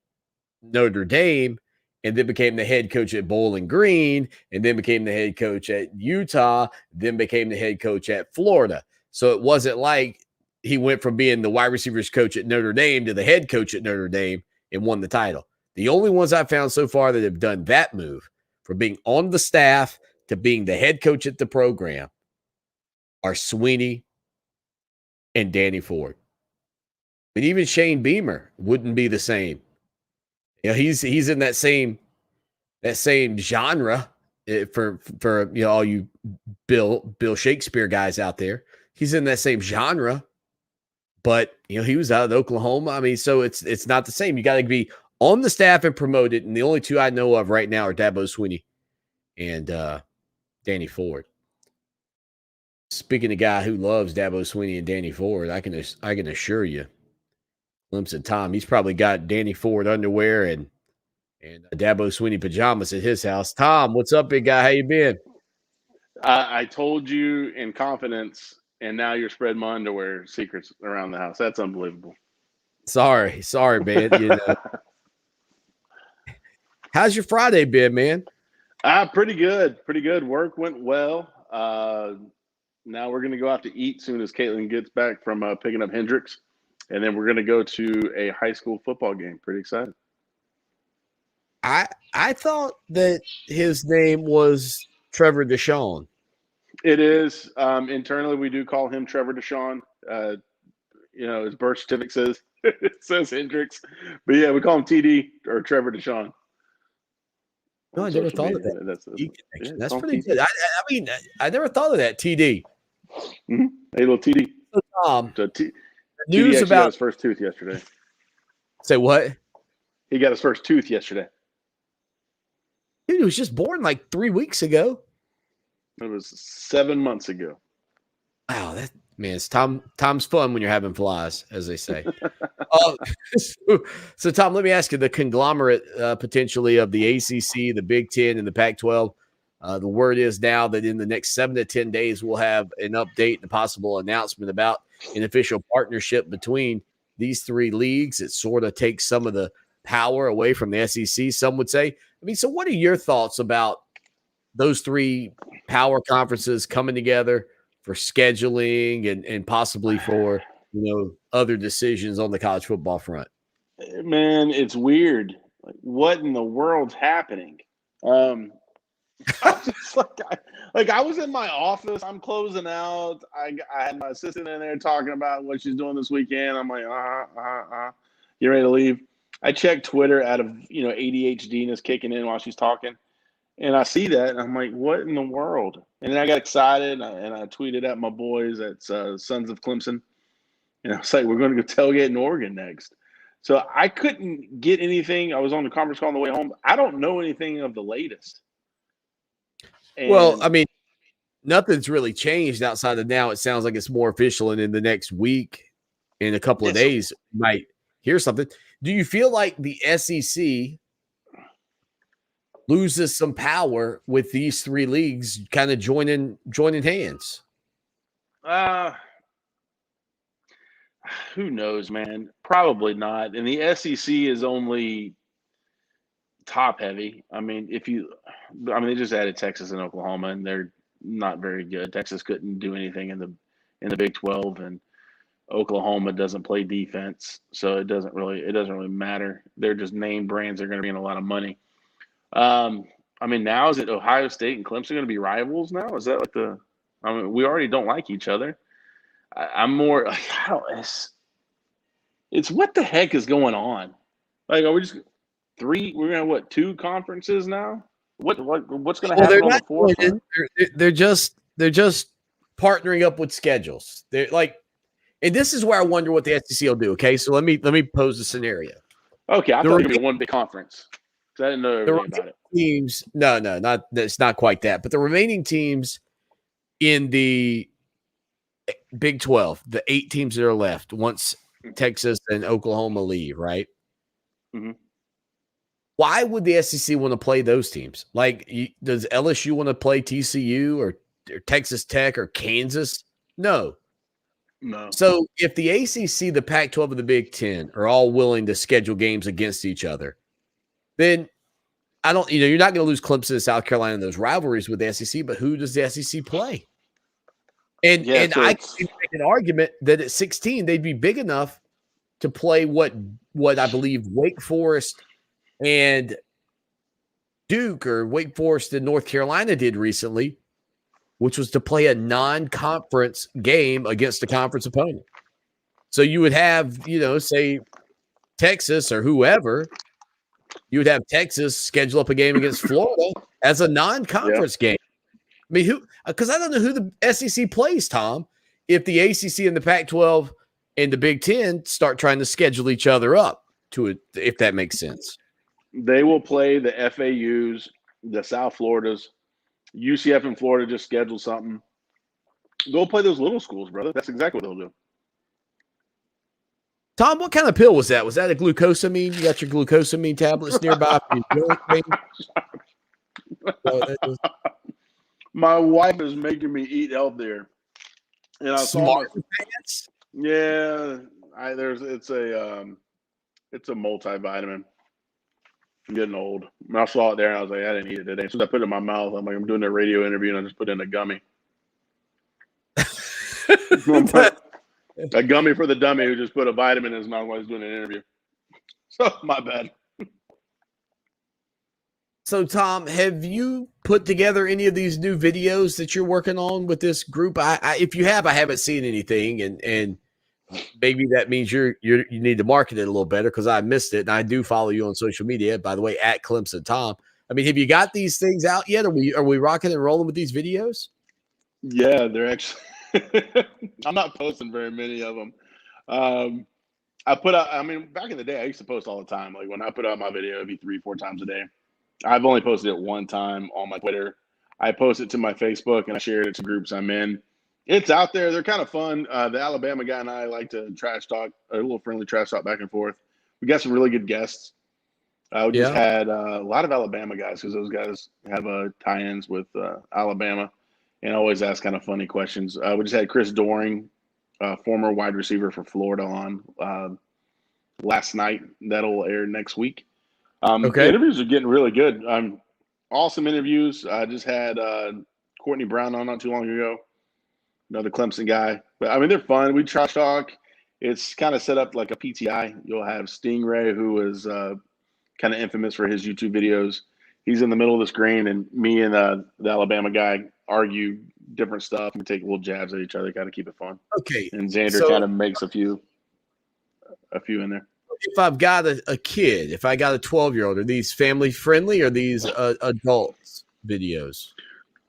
Notre Dame and then became the head coach at Bowling Green and then became the head coach at Utah, then became the head coach at Florida. So it wasn't like he went from being the wide receivers coach at Notre Dame to the head coach at Notre Dame and won the title. The only ones I've found so far that have done that move from being on the staff to being the head coach at the program are Swinney and Danny Ford. But even Shane Beamer wouldn't be the same. He's in that same genre for all you Bill Shakespeare guys out there. He's in that same genre, but he was out of Oklahoma. I mean, so it's not the same. You got to be on the staff and promoted, and the only two I know of right now are Dabo Swinney and Danny Ford. Speaking of a guy who loves Dabo Swinney and Danny Ford, I can assure you, Clemson Tom, he's probably got Danny Ford underwear and Dabo Swinney pajamas at his house. Tom, what's up, big guy? How you been? I told you in confidence, and now you're spreading my underwear secrets around the house. That's unbelievable. Sorry, man. How's your Friday been, man? Pretty good. Work went well. Now we're going to go out to eat soon as Caitlin gets back from picking up Hendrix. And then we're going to go to a high school football game. Pretty excited. I thought that his name was Trevor Deshaun. It is. Internally, we do call him Trevor Deshaun. His birth certificate says Hendrix. But, yeah, we call him TD or Trevor Deshaun. No, I never thought of that. That's pretty good. I never thought of that, TD. Mm-hmm. Hey, little TD. News TD about got his first tooth yesterday. Say what? He got his first tooth yesterday. Dude, he was just born like 3 weeks ago. It was 7 months ago. Wow, it's Tom's fun when you're having flies, as they say. So Tom, let me ask you, the conglomerate potentially of the ACC, the Big Ten, and the Pac-12. The word is now that in the next 7 to 10 days, we'll have an update and a possible announcement about an official partnership between these three leagues. It sort of takes some of the power away from the SEC, some would say. So what are your thoughts about those three power conferences coming together for scheduling and possibly for, other decisions on the college football front? Man, it's weird. Like, what in the world's happening? I was just I was in my office. I'm closing out. I had my assistant in there talking about what she's doing this weekend. I'm like, you ready to leave? I checked Twitter out of ADHD kicking in while she's talking, and I see that, and I'm like, what in the world? And then I got excited, and I tweeted at my boys at Sons of Clemson, and I was like, we're going to go tailgate in Oregon next. So I couldn't get anything. I was on the conference call on the way home. I don't know anything of the latest. Well, I mean, nothing's really changed outside of now. It sounds like it's more official, and in the next week, in a couple of days, you might hear something. Do you feel like the SEC loses some power with these three leagues kind of joining hands? Who knows, man? Probably not. And the SEC is only top heavy. I mean, they just added Texas and Oklahoma, and they're not very good. Texas couldn't do anything in the Big 12, and Oklahoma doesn't play defense, so it doesn't really matter. They're just name brands. They're going to be in a lot of money. I mean, now is it Ohio State and Clemson going to be rivals now? Is that we already don't like each other. I'm more like, it's what the heck is going on? Like, are we just we're going to have 2 conferences now? What's going to happen on the fourth? They're just partnering up with schedules. They're like, and this is where I wonder what the SEC will do. Okay, so let me pose a scenario. Okay, I thought it was going to be one big conference. I didn't know everything about it. Teams, it's not quite that. But the remaining teams in the Big 12, the 8 teams that are left, once Texas and Oklahoma leave, right? Mm-hmm. Why would the SEC want to play those teams? Like, does LSU want to play TCU or Texas Tech or Kansas? No. So if the ACC, the Pac-12, and the Big 10 are all willing to schedule games against each other, then you're not going to lose Clemson and South Carolina in those rivalries with the SEC, but who does the SEC play? And I can make an argument that at 16, they'd be big enough to play what I believe Wake Forest and Duke, or Wake Forest and North Carolina, did recently, which was to play a non-conference game against a conference opponent. So you would have, say Texas or whoever, you would have Texas schedule up a game against Florida as a non-conference game. I mean, because I don't know who the SEC plays, Tom, if the ACC and the Pac-12 and the Big 10 start trying to schedule each other up to it, if that makes sense. They will play the FAUs, the South Floridas. UCF in Florida just scheduled something. Go play those little schools, brother. That's exactly what they'll do. Tom, what kind of pill was that? Was that a glucosamine? You got your glucosamine tablets nearby? My wife is making me eat healthier, and I saw. Yeah, it's a multivitamin. I'm getting old. And I saw it there, and I was like, I didn't eat it today. So I put it in my mouth. I'm like, I'm doing a radio interview, and I just put in a gummy. A gummy for the dummy who just put a vitamin in his mouth while he's doing an interview. So, my bad. So, Tom, have you put together any of these new videos that you're working on with this group? If you have, I haven't seen anything, and maybe that means you need to market it a little better, because I missed it, and I do follow you on social media, by the way, at Clemson Tom. I mean, have you got these things out yet? Are we rocking and rolling with these videos? Yeah, they're actually. I'm not posting very many of them. I put out. I mean, back in the day, I used to post all the time. Like when I put out my video, it'd be 3-4 times a day. I've only posted it one time on my Twitter. I post it to my Facebook, and I shared it to groups I'm in. It's out there. They're kind of fun. The Alabama guy and I like to trash talk, a little friendly trash talk back and forth. We got some really good guests. We just had a lot of Alabama guys, because those guys have tie-ins with Alabama, and always ask kind of funny questions. We just had Chris Doering, former wide receiver for Florida, on last night. That'll air next week. The interviews are getting really good. Awesome interviews. I just had Courtney Brown on not too long ago, another Clemson guy. But, I mean, they're fun. We trash talk. It's kind of set up like a PTI. You'll have Stingray, who is kind of infamous for his YouTube videos. he's in the middle of the screen, and me and the Alabama guy argue different stuff and take little jabs at each other, kind of keep it fun. Okay. And Xander So- kind of makes a few in there. If I've got a kid, if I got a 12-year-old, are these family friendly or these adults videos?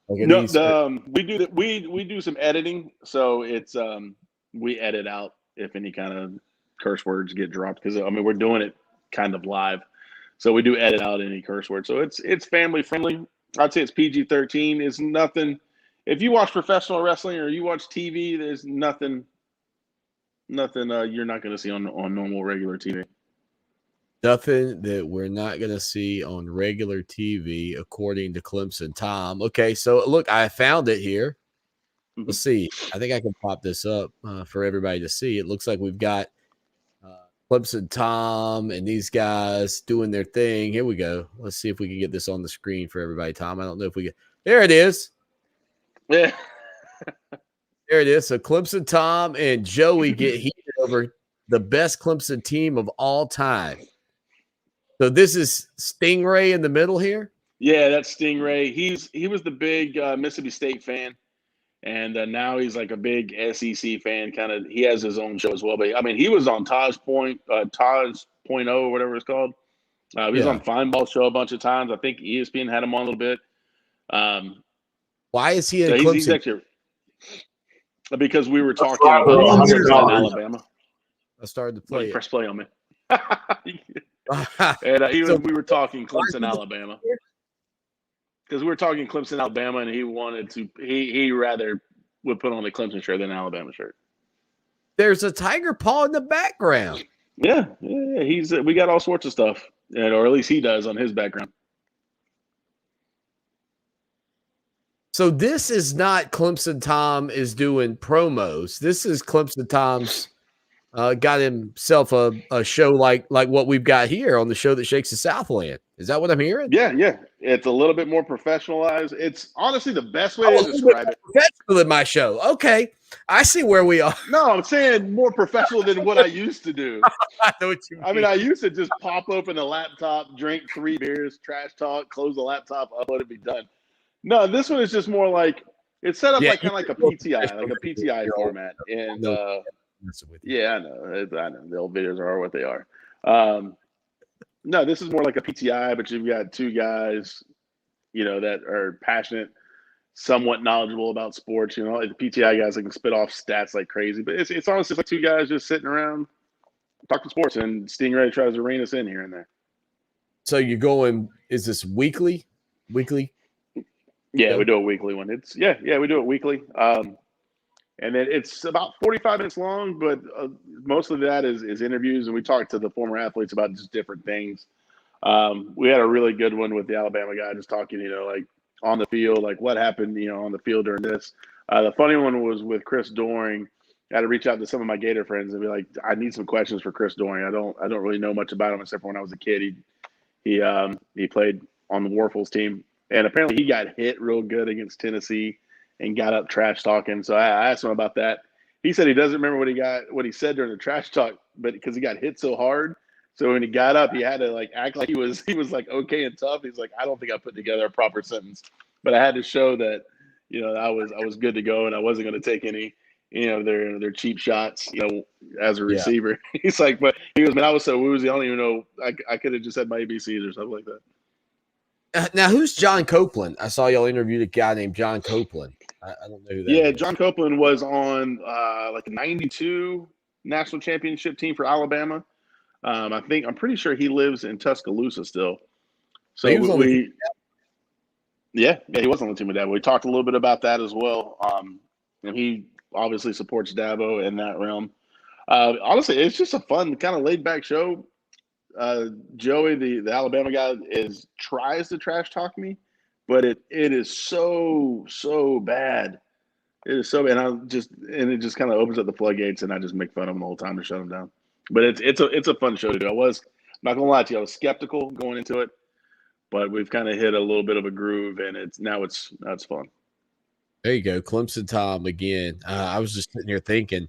Like, are No, these- we do some editing, so it's we edit out if any kind of curse words get dropped, because I mean we're doing it kind of live, so we do edit out any curse words. So it's family friendly. I'd say it's PG-13. It's nothing. If you watch professional wrestling or you watch TV, there's nothing you're not going to see on normal regular TV. Nothing that we're not going to see on regular TV, according to Clemson Tom. Okay, so look, I found it here. Let's see. I think I can pop this up for everybody to see. It looks like we've got Clemson Tom and these guys doing their thing. Here we go. Let's see if we can get this on the screen for everybody, Tom. I don't know if we get. There it is. Yeah. There it is. So Clemson Tom and Joey get heated over the best Clemson team of all time. So this is Stingray in the middle here? Yeah, that's Stingray. He was the big Mississippi State fan, and now he's like a big SEC fan. Kind of, he has his own show as well. But I mean, he was on Taj Point, or whatever it's called. He was on Fine Ball Show a bunch of times. I think ESPN had him on a little bit. Why is he in so Clemson? he's actually, because we were talking about Clemson, Alabama. I started to play. Press play on me. And we were talking Clemson, Alabama. Because we were talking Clemson, Alabama, and he wanted to. He rather would put on the Clemson shirt than an Alabama shirt. There's a tiger paw in the background. Yeah. He's. We got all sorts of stuff, or at least he does on his background. So this is not Clemson Tom is doing promos. This is Clemson Tom's got himself a show like what we've got here on the show that shakes the Southland. Is that what I'm hearing? Yeah. It's a little bit more professionalized. It's honestly the best way to describe it. Professional in my show. Okay. I see where we are. No, I'm saying more professional than what I used to do. I know what you mean. I mean, I used to just pop open the laptop, drink 3 beers, trash talk, close the laptop, upload it, be done. No, this one is just more like it's set up like kind of like a PTI format. And yeah, I know. The old videos are what they are. No, this is more like a PTI, but you've got 2 guys, that are passionate, somewhat knowledgeable about sports. Like the PTI guys that can spit off stats like crazy. But it's honestly like 2 guys just sitting around talking sports, and Stingray tries to rein us in here and there. So you're going? Is this weekly? Yeah, we do a weekly one. It's we do it weekly. And then it's about 45 minutes long, but most of that is interviews, and we talk to the former athletes about just different things. We had a really good one with the Alabama guy, just talking, like on the field, like what happened, on the field during this. The funny one was with Chris Doering. I had to reach out to some of my Gator friends and be like, I need some questions for Chris Doering. I don't really know much about him except for when I was a kid. He played on the Warfels team. And apparently he got hit real good against Tennessee and got up trash talking. So I asked him about that. He said he doesn't remember what he said during the trash talk, but because he got hit so hard. So when he got up, he had to like act like he was like okay and tough. He's like, I don't think I put together a proper sentence, but I had to show that I was good to go and I wasn't going to take any their cheap shots as a receiver. Yeah. He's like, but he goes, man, I was so woozy. I don't even know. I could have just said my ABCs or something like that. Now, who's John Copeland? I saw y'all interviewed a guy named John Copeland. I don't know who that is. John Copeland was on like the 92 national championship team for Alabama. I'm pretty sure he lives in Tuscaloosa still. So he was on the team with Dabo. We talked a little bit about that as well. And he obviously supports Dabo in that realm. Honestly, it's just a fun kind of laid back show. Joey, the Alabama guy, tries to trash talk me, but it is so bad. It is so bad. It just kind of opens up the floodgates, and I just make fun of him the whole time to shut him down. But it's a fun show to do. I was not gonna lie to you, I was skeptical going into it, but we've kind of hit a little bit of a groove, and it's fun. There you go, Clemson Tom again. I was just sitting here thinking,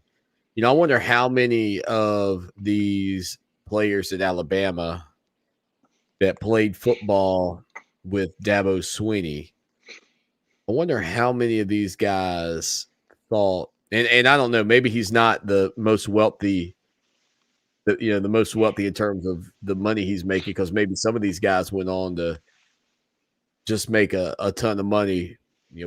I wonder how many of these players at Alabama that played football with Dabo Swinney. I wonder how many of these guys thought, and I don't know, maybe he's not the most wealthy, the most wealthy in terms of the money he's making, because maybe some of these guys went on to just make a ton of money,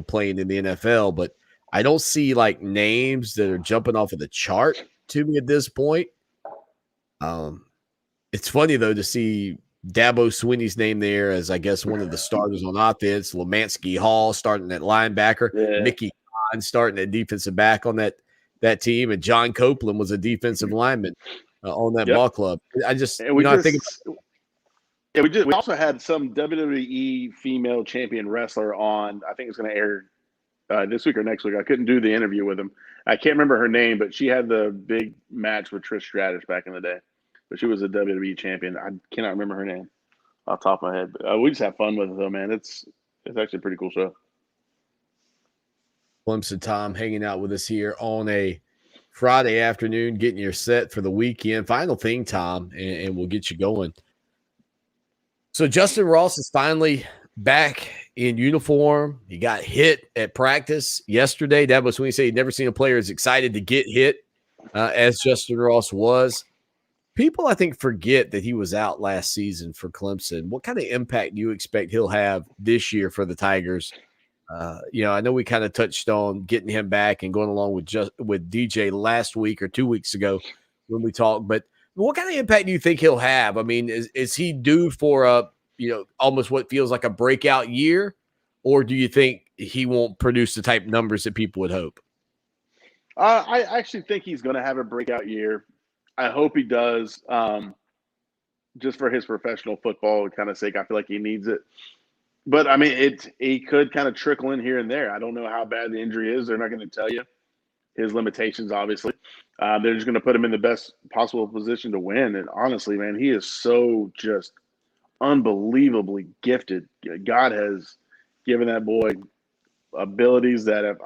playing in the NFL. But I don't see like names that are jumping off of the chart to me at this point. It's funny though to see Dabo Swinney's name there as, I guess, one of the starters on offense. Lemansky Hall starting at linebacker, Mickey Kahn starting at defensive back on that team, and John Copeland was a defensive lineman on that ball club. I just, I think. We also had some WWE female champion wrestler on. I think it's going to air this week or next week. I couldn't do the interview with him. I can't remember her name, but she had the big match with Trish Stratus back in the day. But she was a WWE champion. I cannot remember her name off the top of my head. But we just have fun with it, though, man. It's actually a pretty cool show. Clemson Tom hanging out with us here on a Friday afternoon, getting your set for the weekend. Final thing, Tom, and we'll get you going. So Justyn Ross is finally back in uniform. He got hit at practice yesterday. Dabo Swinney said he'd never seen a player as excited to get hit as Justyn Ross was. People, I think, forget that he was out last season for Clemson. What kind of impact do you expect he'll have this year for the Tigers? I know we kind of touched on getting him back and going along with DJ last week or 2 weeks ago when we talked. But what kind of impact do you think he'll have? I mean, is he due for almost what feels like a breakout year, or do you think he won't produce the type numbers that people would hope? I actually think he's going to have a breakout year. I hope he does, just for his professional football kind of sake. I feel like he needs it. But, I mean, he could kind of trickle in here and there. I don't know how bad the injury is. They're not going to tell you his limitations, obviously. They're just going to put him in the best possible position to win. And honestly, man, he is so just unbelievably gifted. God has given that boy abilities that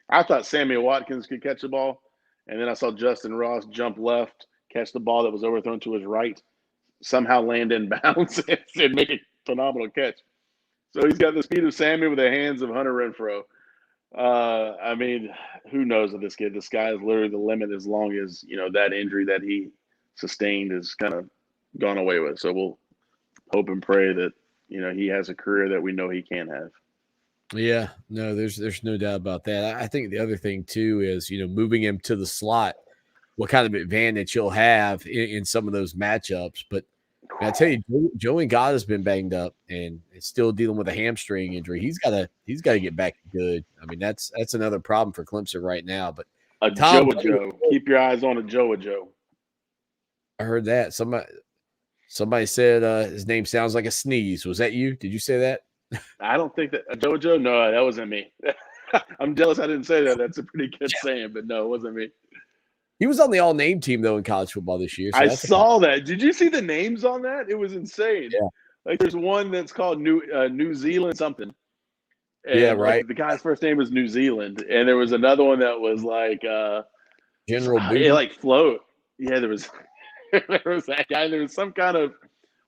I thought Sammy Watkins could catch the ball. And then I saw Justyn Ross jump left, catch the ball that was overthrown to his right, somehow land in bounds and make a phenomenal catch. So he's got the speed of Sammy with the hands of Hunter Renfrow. I mean, who knows with this kid? The sky is literally the limit as long as, that injury that he sustained is kind of gone away with. So we'll hope and pray that, he has a career that we know he can have. Yeah, no, there's no doubt about that. I think the other thing too is, moving him to the slot, what kind of advantage he'll have in some of those matchups. But I tell you, Joey Ngata has been banged up and is still dealing with a hamstring injury. He's got to get back good. I mean, that's another problem for Clemson right now. But Joe, keep your eyes on a Joe. I heard that somebody said his name sounds like a sneeze. Was that you? Did you say that? I don't think that JoJo. No, that wasn't me. I'm jealous I didn't say that. That's a pretty good saying, but no, it wasn't me. He was on the all-name team though in college football this year. So I saw that. Did you see the names on that? It was insane. Yeah. Like there's one that's called New Zealand something. And yeah, right. The guy's first name was New Zealand, and there was another one that was like General Booty. Yeah, like float. Yeah, there was there was that guy. There was some kind of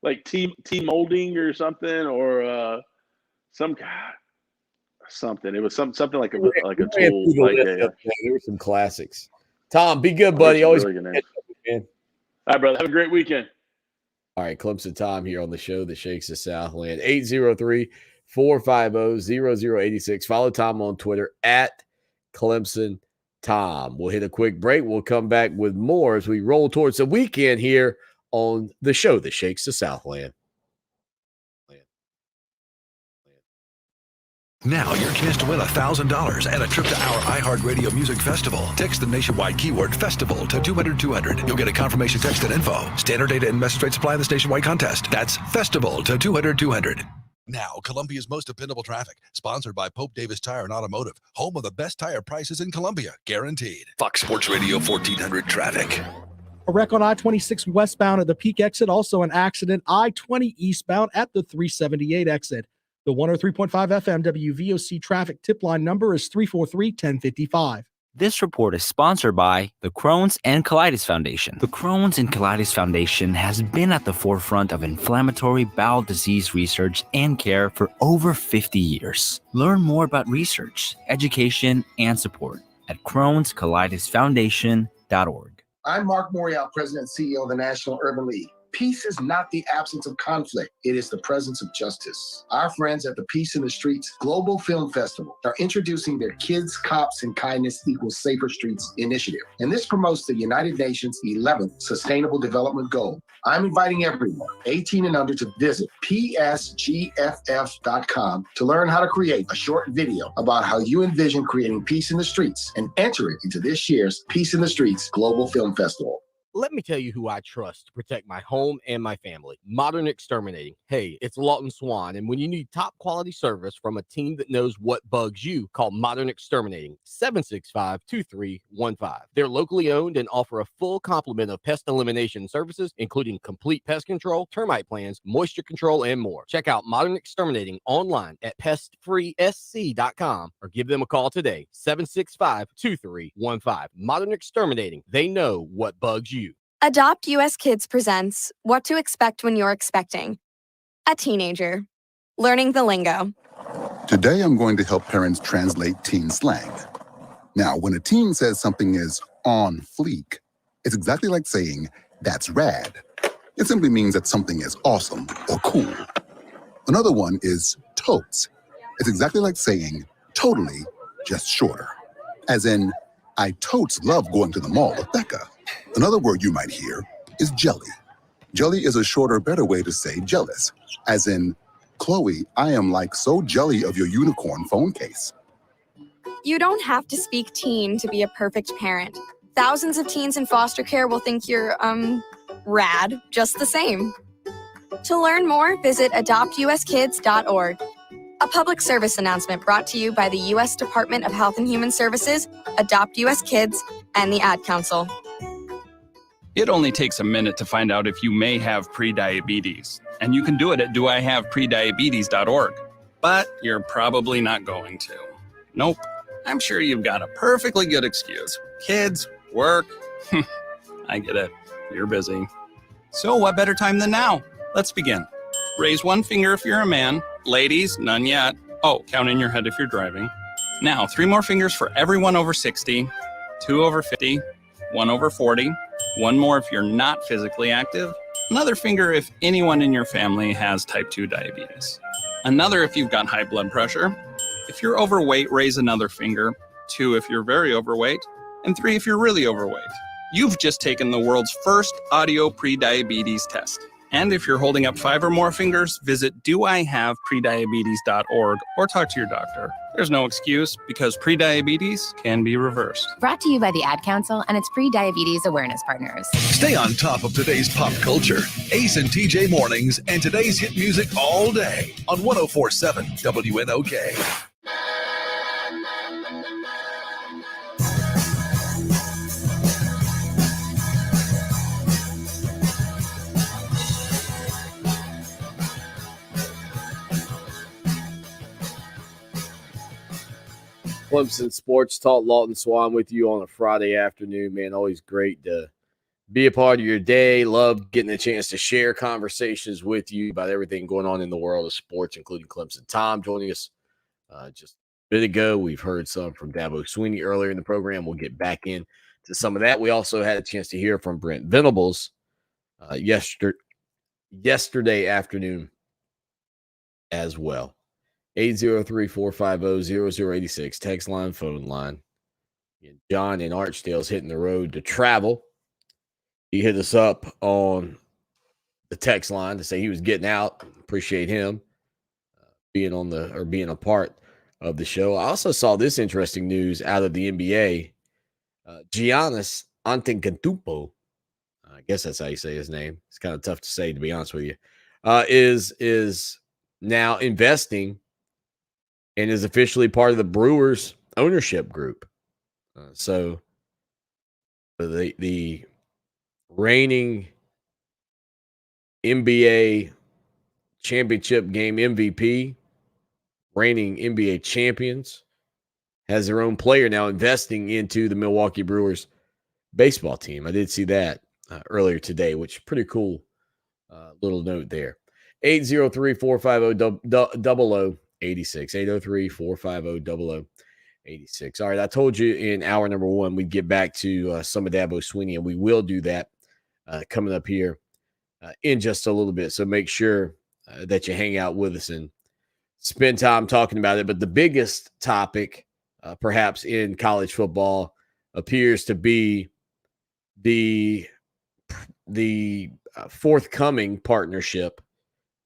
like team molding or something, or something. It was something like a tool. There were some classics. Tom, be good, buddy. Always really good, man. All right, brother. Have a great weekend. All right, Clemson Tom here on the show that shakes the Southland. 803-450-0086. Follow Tom on Twitter at Clemson Tom. We'll hit a quick break. We'll come back with more as we roll towards the weekend here on the show that shakes the Southland. Now your chance to win $1,000 and a trip to our iHeartRadio Music Festival. Text the nationwide keyword festival to 200-200. You'll get a confirmation text and info. Standard data and message rate supply in this nationwide contest. That's festival to 200-200. Now, Columbia's most dependable traffic. Sponsored by Pope Davis Tire and Automotive. Home of the best tire prices in Columbia. Guaranteed. Fox Sports Radio 1400 traffic. A wreck on I-26 westbound at the Peak exit. Also an accident I-20 eastbound at the 378 exit. The 103.5 FM WVOC traffic tip line number is 343-1055. This report is sponsored by the Crohn's and Colitis Foundation. The Crohn's and Colitis Foundation has been at the forefront of inflammatory bowel disease research and care for over 50 years. Learn more about research, education, and support at Crohn'sColitisFoundation.org. I'm Mark Morial, President and CEO of the National Urban League. Peace is not the absence of conflict. It is the presence of justice. Our friends at the Peace in the Streets Global Film Festival are introducing their Kids, Cops, and Kindness Equals Safer Streets initiative. And this promotes the United Nations 11th Sustainable Development Goal. I'm inviting everyone, 18 and under, to visit psgff.com to learn how to create a short video about how you envision creating peace in the streets and enter it into this year's Peace in the Streets Global Film Festival. Let me tell you who I trust to protect my home and my family. Modern Exterminating. Hey, it's Lawton Swan, and when you need top quality service from a team that knows what bugs you, call Modern Exterminating, 765-2315. They're locally owned and offer a full complement of pest elimination services, including complete pest control, termite plans, moisture control, and more. Check out Modern Exterminating online at pestfreesc.com or give them a call today, 765-2315. Modern Exterminating. They know what bugs you. Adopt US Kids presents What to Expect When You're Expecting. A teenager. Learning the lingo. Today, I'm going to help parents translate teen slang. Now, when a teen says something is on fleek, it's exactly like saying, that's rad. It simply means that something is awesome or cool. Another one is totes. It's exactly like saying, totally, just shorter. As in, I totes love going to the mall with Becca. Another word you might hear is jelly. Jelly is a shorter, better way to say jealous. As in, Chloe, I am like so jelly of your unicorn phone case. You don't have to speak teen to be a perfect parent. Thousands of teens in foster care will think you're, rad, just the same. To learn more, visit adoptuskids.org. A public service announcement brought to you by the U.S. Department of Health and Human Services, Adopt U.S. Kids, and the Ad Council. It only takes a minute to find out if you may have prediabetes, and you can do it at doihaveprediabetes.org. But you're probably not going to. Nope. I'm sure you've got a perfectly good excuse. Kids, work. I get it. You're busy. So what better time than now? Let's begin. Raise one finger if you're a man. Ladies, none yet. Oh, count in your head if you're driving. Now, 3 more fingers for everyone over 60, 2 over 50, 1 over 40, 1 more if you're not physically active, another finger if anyone in your family has type 2 diabetes, another if you've got high blood pressure. If you're overweight, raise another finger, 2 if you're very overweight, and 3 if you're really overweight. You've just taken the world's first audio prediabetes test. And if you're holding up 5 or more fingers, visit doihaveprediabetes.org or talk to your doctor. There's no excuse because prediabetes can be reversed. Brought to you by the Ad Council and its pre-diabetes awareness partners. Stay on top of today's pop culture. Ace and TJ Mornings and today's hit music all day on 104.7 WNOK. Clemson Sports Talk, Lawton Swan with you on a Friday afternoon, man. Always great to be a part of your day. Love getting a chance to share conversations with you about everything going on in the world of sports, including Clemson. Tom joining us just a bit ago. We've heard some from Dabo Swinney earlier in the program. We'll get back into some of that. We also had a chance to hear from Brent Venables yesterday afternoon as well. 803-450-0086, text line, phone line. John in Archdale's hitting the road to travel. He hit us up on the text line to say he was getting out. Appreciate him being a part of the show. I also saw this interesting news out of the NBA. Giannis Antetokounmpo, I guess that's how you say his name. It's kind of tough to say, to be honest with you. Is now investing and is officially part of the Brewers ownership group. So the reigning NBA championship game MVP, reigning NBA champions, has their own player now investing into the Milwaukee Brewers baseball team. I did see that earlier today, which is pretty cool little note there. 803-450-0086. 803-450-0086. All right, I told you in hour number one we'd get back to some of Dabo Swinney, and we will do that coming up here in just a little bit. So make sure that you hang out with us and spend time talking about it. But the biggest topic, perhaps in college football, appears to be the forthcoming partnership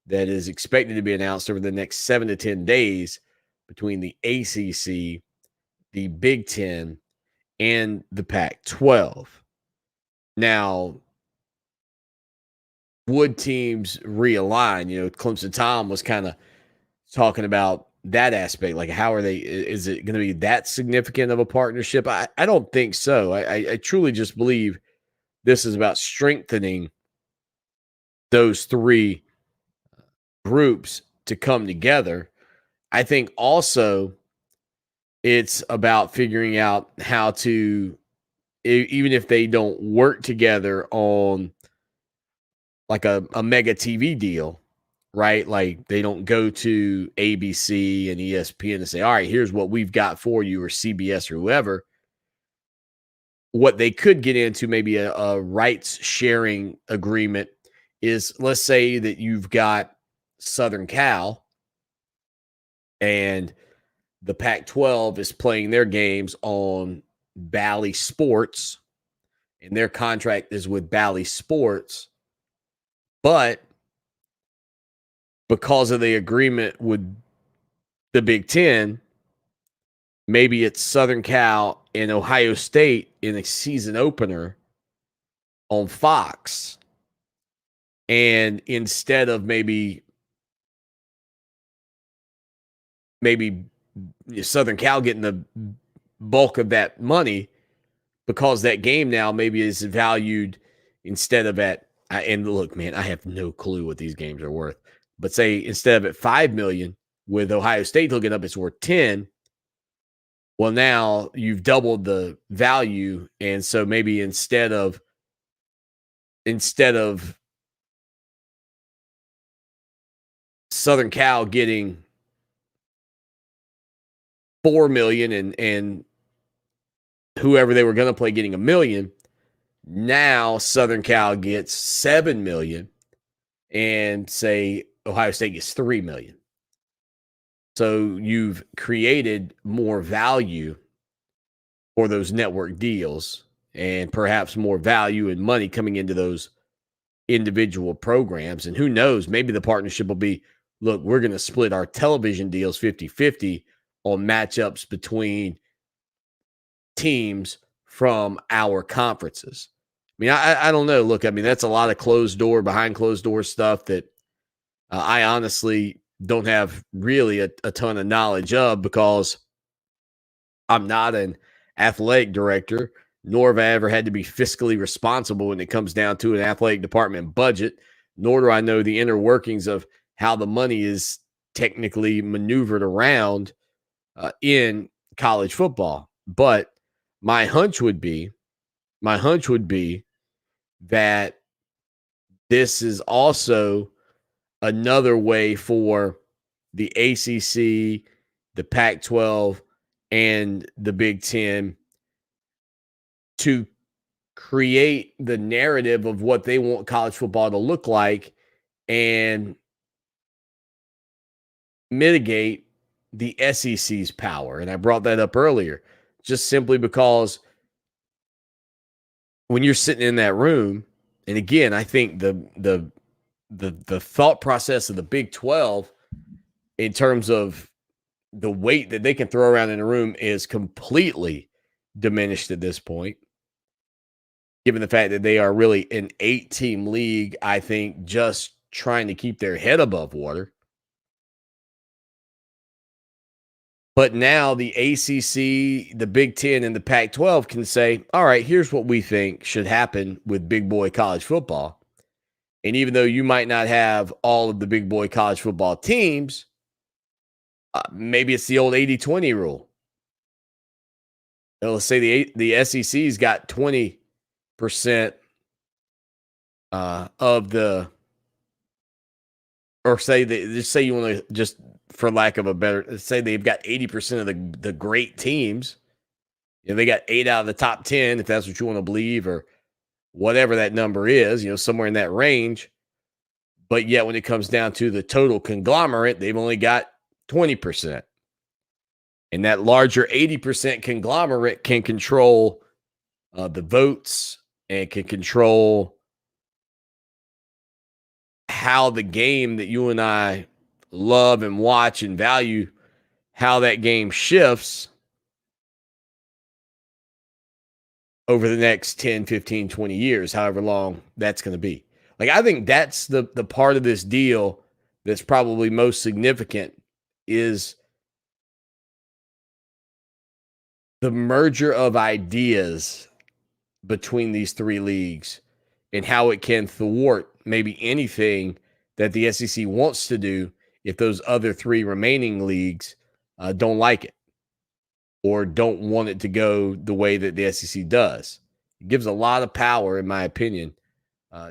that is expected to be announced over the next 7 to 10 days between the ACC, the Big Ten, and the Pac-12. Now, would teams realign? You know, Clemson Tom was kind of talking about that aspect. Like, how are they? Is it going to be that significant of a partnership? I don't think so. I truly just believe this is about strengthening those three groups to come together. I think also it's about figuring out how to, even if they don't work together on like a mega TV deal, right? Like they don't go to ABC and ESPN and say, all right, here's what we've got for you, or CBS or whoever. What they could get into, maybe a rights sharing agreement, is let's say that you've got Southern Cal and the Pac-12 is playing their games on Bally Sports, and their contract is with Bally Sports. But because of the agreement with the Big Ten, maybe it's Southern Cal and Ohio State in a season opener on Fox. And instead of maybe Southern Cal getting the bulk of that money, because that game now maybe is valued instead of at, and look, man, I have no clue what these games are worth, but say instead of at $5 million, with Ohio State looking up, it's worth 10. Well, now you've doubled the value. And so maybe instead of Southern Cal getting $4 million and whoever they were going to play getting $1 million, now Southern Cal gets $7 million and say Ohio State gets $3 million. So you've created more value for those network deals, and perhaps more value and money coming into those individual programs. And who knows, maybe the partnership will be, look, we're going to split our television deals 50-50 on matchups between teams from our conferences. I mean, I don't know. Look, I mean, that's a lot of behind closed door stuff that I honestly don't have really a ton of knowledge of, because I'm not an athletic director, nor have I ever had to be fiscally responsible when it comes down to an athletic department budget, nor do I know the inner workings of how the money is technically maneuvered around in college football. But my hunch would be that this is also another way for the ACC, the Pac-12, and the Big Ten to create the narrative of what they want college football to look like and mitigate the SEC's power. And I brought that up earlier, just simply because when you're sitting in that room, and again, I think the thought process of the Big 12 in terms of the weight that they can throw around in a room is completely diminished at this point, given the fact that they are really an 8-team league, I think, just trying to keep their head above water. But now the ACC, the Big Ten, and the Pac-12 can say, all right, here's what we think should happen with big boy college football. And even though you might not have all of the big boy college football teams, maybe it's the old 80-20 rule. let's say the SEC's got 20% of the, or just say you want to, just for lack of a better, say they've got 80% of the great teams. They got 8 out of the top 10, if that's what you want to believe, or whatever that number is, somewhere in that range. But yet when it comes down to the total conglomerate, they've only got 20%. And that larger 80% conglomerate can control the votes and can control how the game that you and I love and watch and value, how that game shifts over the next 10, 15, 20 years, however long that's going to be. Like, I think that's the part of this deal that's probably most significant, is the merger of ideas between these three leagues and how it can thwart maybe anything that the SEC wants to do if those other three remaining leagues don't like it or don't want it to go the way that the SEC does. It gives a lot of power, in my opinion,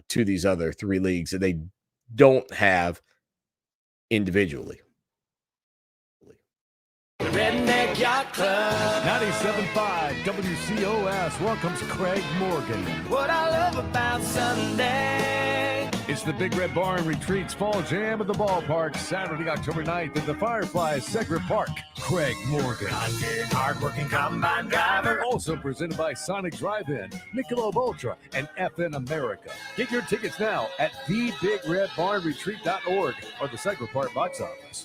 to these other three leagues that they don't have individually. Redneck Yacht Club 97.5 WCOS welcomes Craig Morgan. What I love about Sunday. It's the Big Red Barn Retreats Fall Jam at the ballpark Saturday, October 9th at the Fireflies Segre Park. Craig Morgan. Confident, hardworking combine driver. Also presented by Sonic Drive-In, Michelob Ultra, and FN America. Get your tickets now at thebigredbarnretreat.org or the Segre Park box office.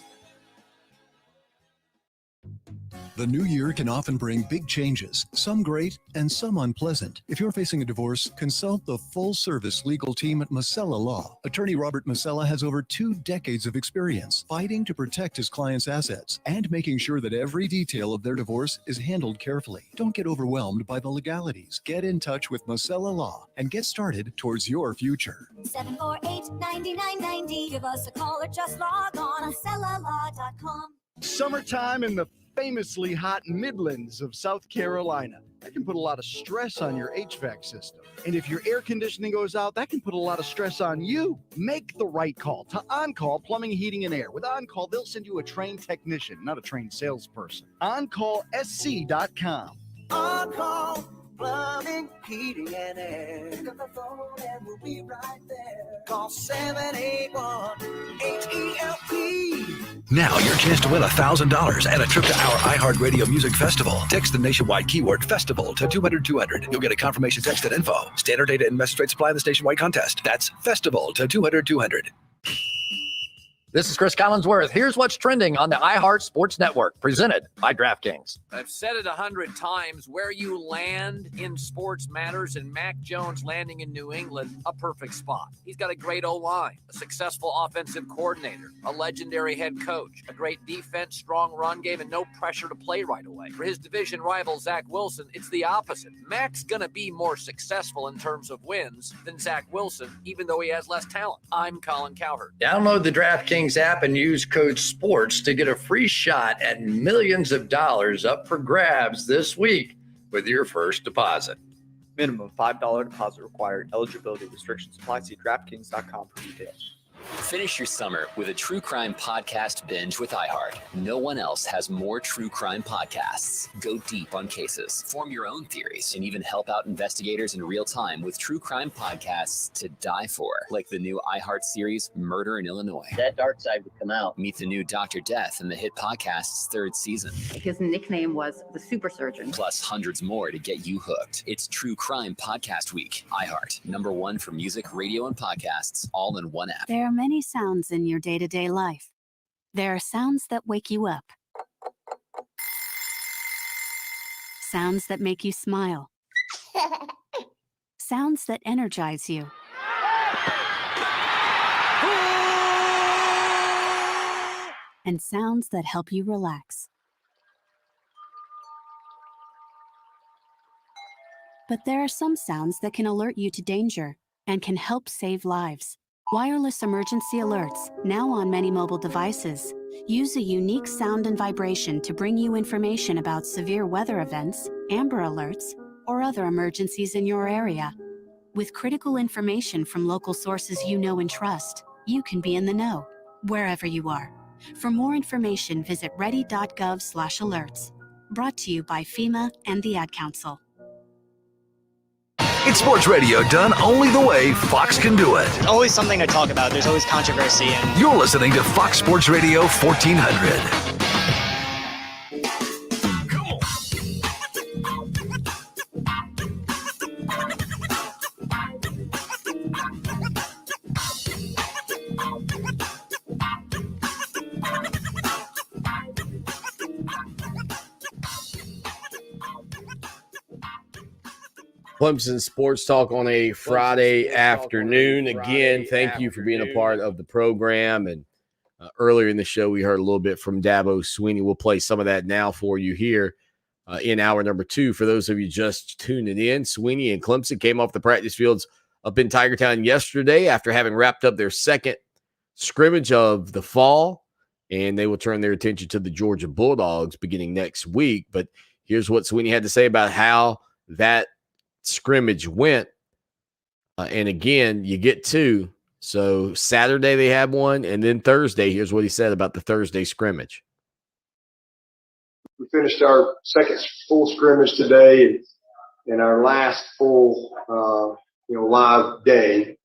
The new year can often bring big changes, some great and some unpleasant. If you're facing a divorce, consult the full-service legal team at Masella Law. Attorney Robert Masella has over 2 decades of experience fighting to protect his clients' assets and making sure that every detail of their divorce is handled carefully. Don't get overwhelmed by the legalities. Get in touch with Masella Law and get started towards your future. 748-9990. Give us a call or just log on MasellaLaw.com. Summertime in the famously hot Midlands of South Carolina. That can put a lot of stress on your HVAC system. And if your air conditioning goes out, that can put a lot of stress on you. Make the right call to On-Call Plumbing, Heating, and Air. With On-Call, they'll send you a trained technician, not a trained salesperson. OnCallSC.com. On-Call Plumbing, Heating, and Air. Pick up the phone and we'll be right there. Call 781-HELP. Now your chance to win $1,000 and a trip to our iHeartRadio Music Festival. Text the nationwide keyword festival to 200-200. You'll get a confirmation text and info. Standard data and message rate supply in the nationwide contest. That's festival to 200-200. This is Chris Collinsworth. Here's what's trending on the iHeart Sports Network, presented by DraftKings. I've said it 100 times, where you land in sports matters, and Mac Jones landing in New England, a perfect spot. He's got a great O-line, a successful offensive coordinator, a legendary head coach, a great defense, strong run game, and no pressure to play right away. For his division rival, Zach Wilson, it's the opposite. Mac's going to be more successful in terms of wins than Zach Wilson, even though he has less talent. I'm Colin Cowherd. Download the DraftKings app and use code SPORTS to get a free shot at millions of dollars up for grabs this week with your first deposit. Minimum $5 deposit required. Eligibility restrictions apply. See DraftKings.com for details. Finish your summer with a true crime podcast binge with iHeart. No one else has more true crime podcasts. Go deep on cases, form your own theories, and even help out investigators in real time with true crime podcasts to die for, like the new iHeart series Murder in Illinois. That dark side would come out. Meet the new Dr. Death in the hit podcast's 3rd season. His nickname was the Super Surgeon. Plus hundreds more to get you hooked. It's True Crime Podcast Week. iHeart, #1 for music, radio, and podcasts, all in one app. There are many sounds in your day-to-day life. There are sounds that wake you up. Sounds that make you smile. Sounds that energize you. And sounds that help you relax. But there are some sounds that can alert you to danger and can help save lives. Wireless emergency alerts, now on many mobile devices, use a unique sound and vibration to bring you information about severe weather events, Amber Alerts, or other emergencies in your area. With critical information from local sources you know and trust, you can be in the know, wherever you are. For more information, visit ready.gov/alerts. Brought to you by FEMA and the Ad Council. It's sports radio done only the way Fox can do it. There's always something to talk about. There's always controversy. And You're listening to Fox Sports Radio 1400. Clemson Sports Talk on a Friday afternoon. Again, thank you for being a part of the program. And earlier in the show, we heard a little bit from Dabo Swinney. We'll play some of that now for you here in hour number 2. For those of you just tuning in, Swinney and Clemson came off the practice fields up in Tigertown yesterday after having wrapped up their second scrimmage of the fall. And they will turn their attention to the Georgia Bulldogs beginning next week. But here's what Swinney had to say about how that scrimmage went. And again, you get 2. So Saturday they had one, and then Thursday, here's what he said about the Thursday scrimmage. We finished our second full scrimmage today, and our last full, live day.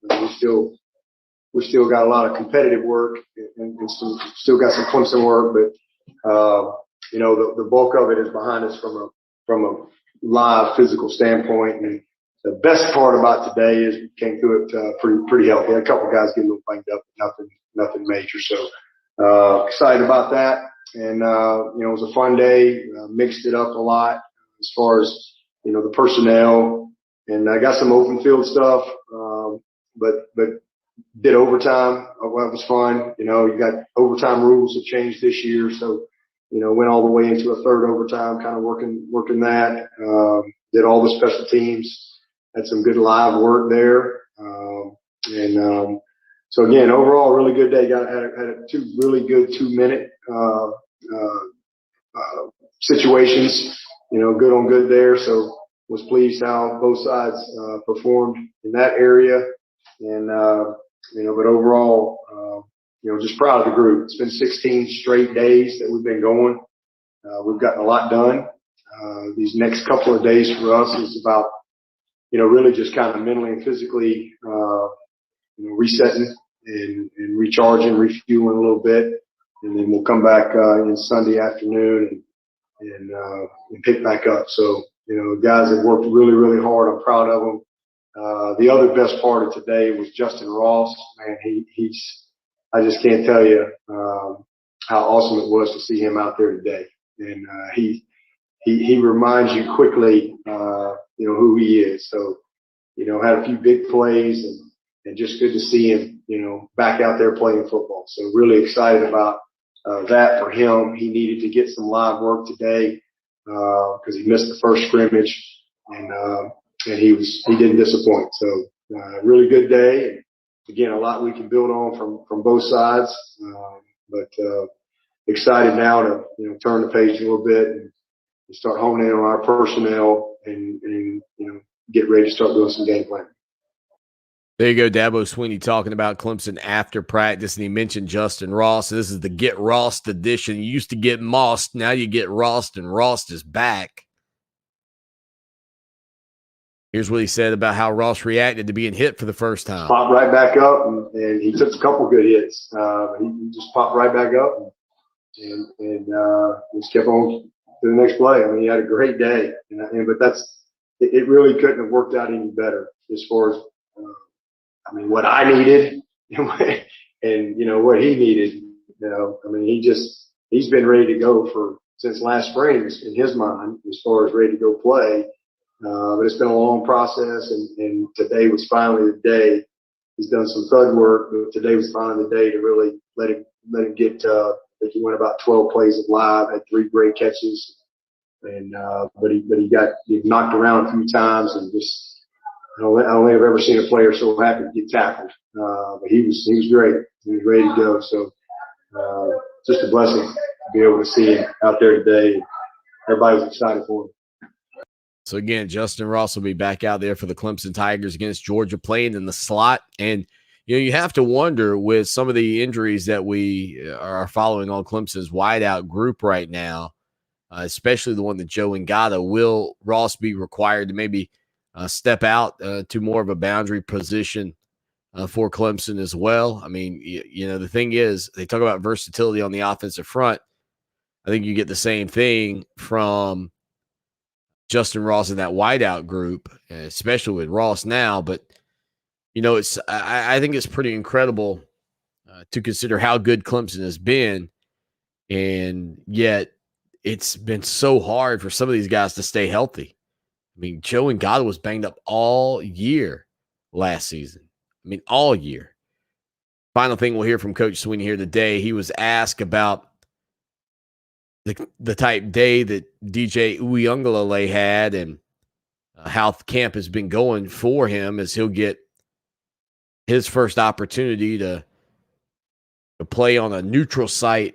We still got a lot of competitive work and still got some Clemson work, but the bulk of it is behind us from a live physical standpoint. And the best part about today is we came through it pretty healthy. A couple of guys get a little banged up, but nothing major. So excited about that. And it was a fun day. Mixed it up a lot as far as the personnel, and I got some open field stuff, but did overtime. That was fun. You got overtime rules have changed this year, so went all the way into a third overtime, kind of working that. Did all the special teams. Had some good live work there. So again, overall, really good day. Had 2 really good 2-minute situations. Good on good there. So was pleased how both sides performed in that area. And but overall, just proud of the group. It's been 16 straight days that we've been going. We've gotten a lot done. These next couple of days for us is about, really just kind of mentally and physically, resetting and recharging, refueling a little bit. And then we'll come back in Sunday afternoon and pick back up. So, the guys have worked really, really hard. I'm proud of them. The other best part of today was Justyn Ross. Man, I just can't tell you how awesome it was to see him out there today. And he reminds you quickly, who he is. So, had a few big plays and just good to see him, back out there playing football. So really excited about that for him. He needed to get some live work today because he missed the first scrimmage, and he didn't disappoint. So really good day. And again, a lot we can build on from both sides. But excited now to turn the page a little bit and start honing in on our personnel and get ready to start doing some game planning. There you go, Dabo Swinney talking about Clemson after practice, and he mentioned Justyn Ross. This is the Get Rossed edition. You used to get Mossed, now you get Rossed, and Ross is back. Here's what he said about how Ross reacted to being hit for the first time. Popped right back up, and he took a couple good hits. He just popped right back up and just kept on to the next play. I mean, he had a great day, but it really couldn't have worked out any better as far as what I needed and what he needed. He's been ready to go since last spring in his mind as far as ready to go play. But it's been a long process, and today was finally the day. He's done some thud work, but today was finally the day to really let him get. I think he went about 12 plays of live, had 3 great catches, and but he got knocked around a few times, and just I don't think I've ever seen a player so happy to get tackled. But he was great. He was ready to go. So just a blessing to be able to see him out there today. Everybody was excited for him. So again, Justyn Ross will be back out there for the Clemson Tigers against Georgia, playing in the slot. And, you have to wonder with some of the injuries that we are following on Clemson's wideout group right now, especially the one that Joe Ngata, will Ross be required to maybe step out to more of a boundary position for Clemson as well? I mean, the thing is, they talk about versatility on the offensive front. I think you get the same thing from Justyn Ross in that wideout group, especially with Ross now. But, I think it's pretty incredible to consider how good Clemson has been. And yet it's been so hard for some of these guys to stay healthy. I mean, Joe Ngata was banged up all year last season. I mean, all year. Final thing we'll hear from Coach Swinney here today. He was asked about the type day that DJ Uiagalelei had and how camp has been going for him as he'll get his first opportunity to play on a neutral site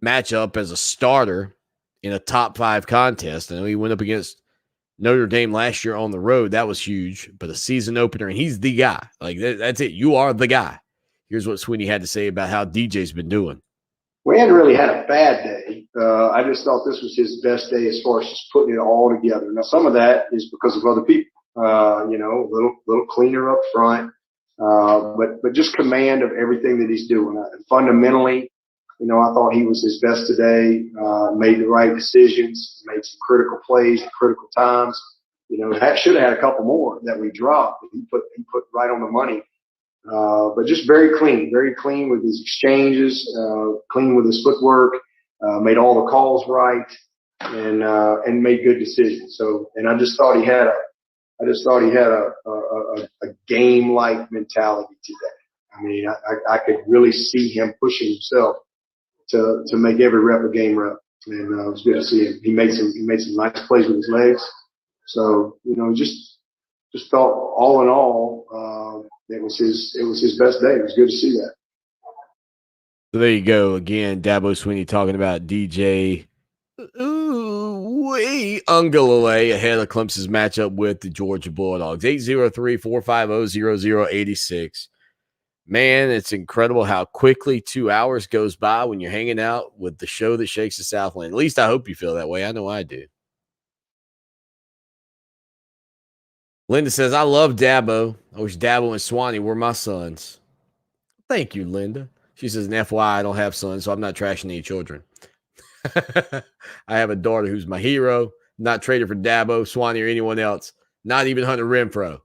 matchup as a starter in a top 5 contest. I know he went up against Notre Dame last year on the road. That was huge, but a season opener, and he's the guy. Like, that's it. You are the guy. Here's what Swinney had to say about how DJ's been doing. We hadn't really had a bad day. I just thought this was his best day as far as just putting it all together. Now, some of that is because of other people, a little cleaner up front, but just command of everything that he's doing. Fundamentally, I thought he was his best today, made the right decisions, made some critical plays at critical times. Should have had a couple more that we dropped. He put right on the money. But just very clean with his exchanges, clean with his footwork, made all the calls right, and made good decisions. So, and I just thought he had a game-like mentality today. I mean, I could really see him pushing himself to make every rep a game rep, and it was good to see him. He made some nice plays with his legs. So, just felt all in all, it was his best day. It was good to see that. So there you go. Again, Dabo Swinney talking about DJ Uiagalelei ahead of Clemson's matchup with the Georgia Bulldogs. 803-450-0086. Man, it's incredible how quickly 2 hours goes by when you're hanging out with the show that shakes the Southland. At least I hope you feel that way. I know I do. Linda says, I love Dabo. I wish Dabo and Swanee were my sons. Thank you, Linda. She says, and FYI, I don't have sons, so I'm not trashing any children. I have a daughter who's my hero, not traded for Dabo, Swanee, or anyone else, not even Hunter Renfrow.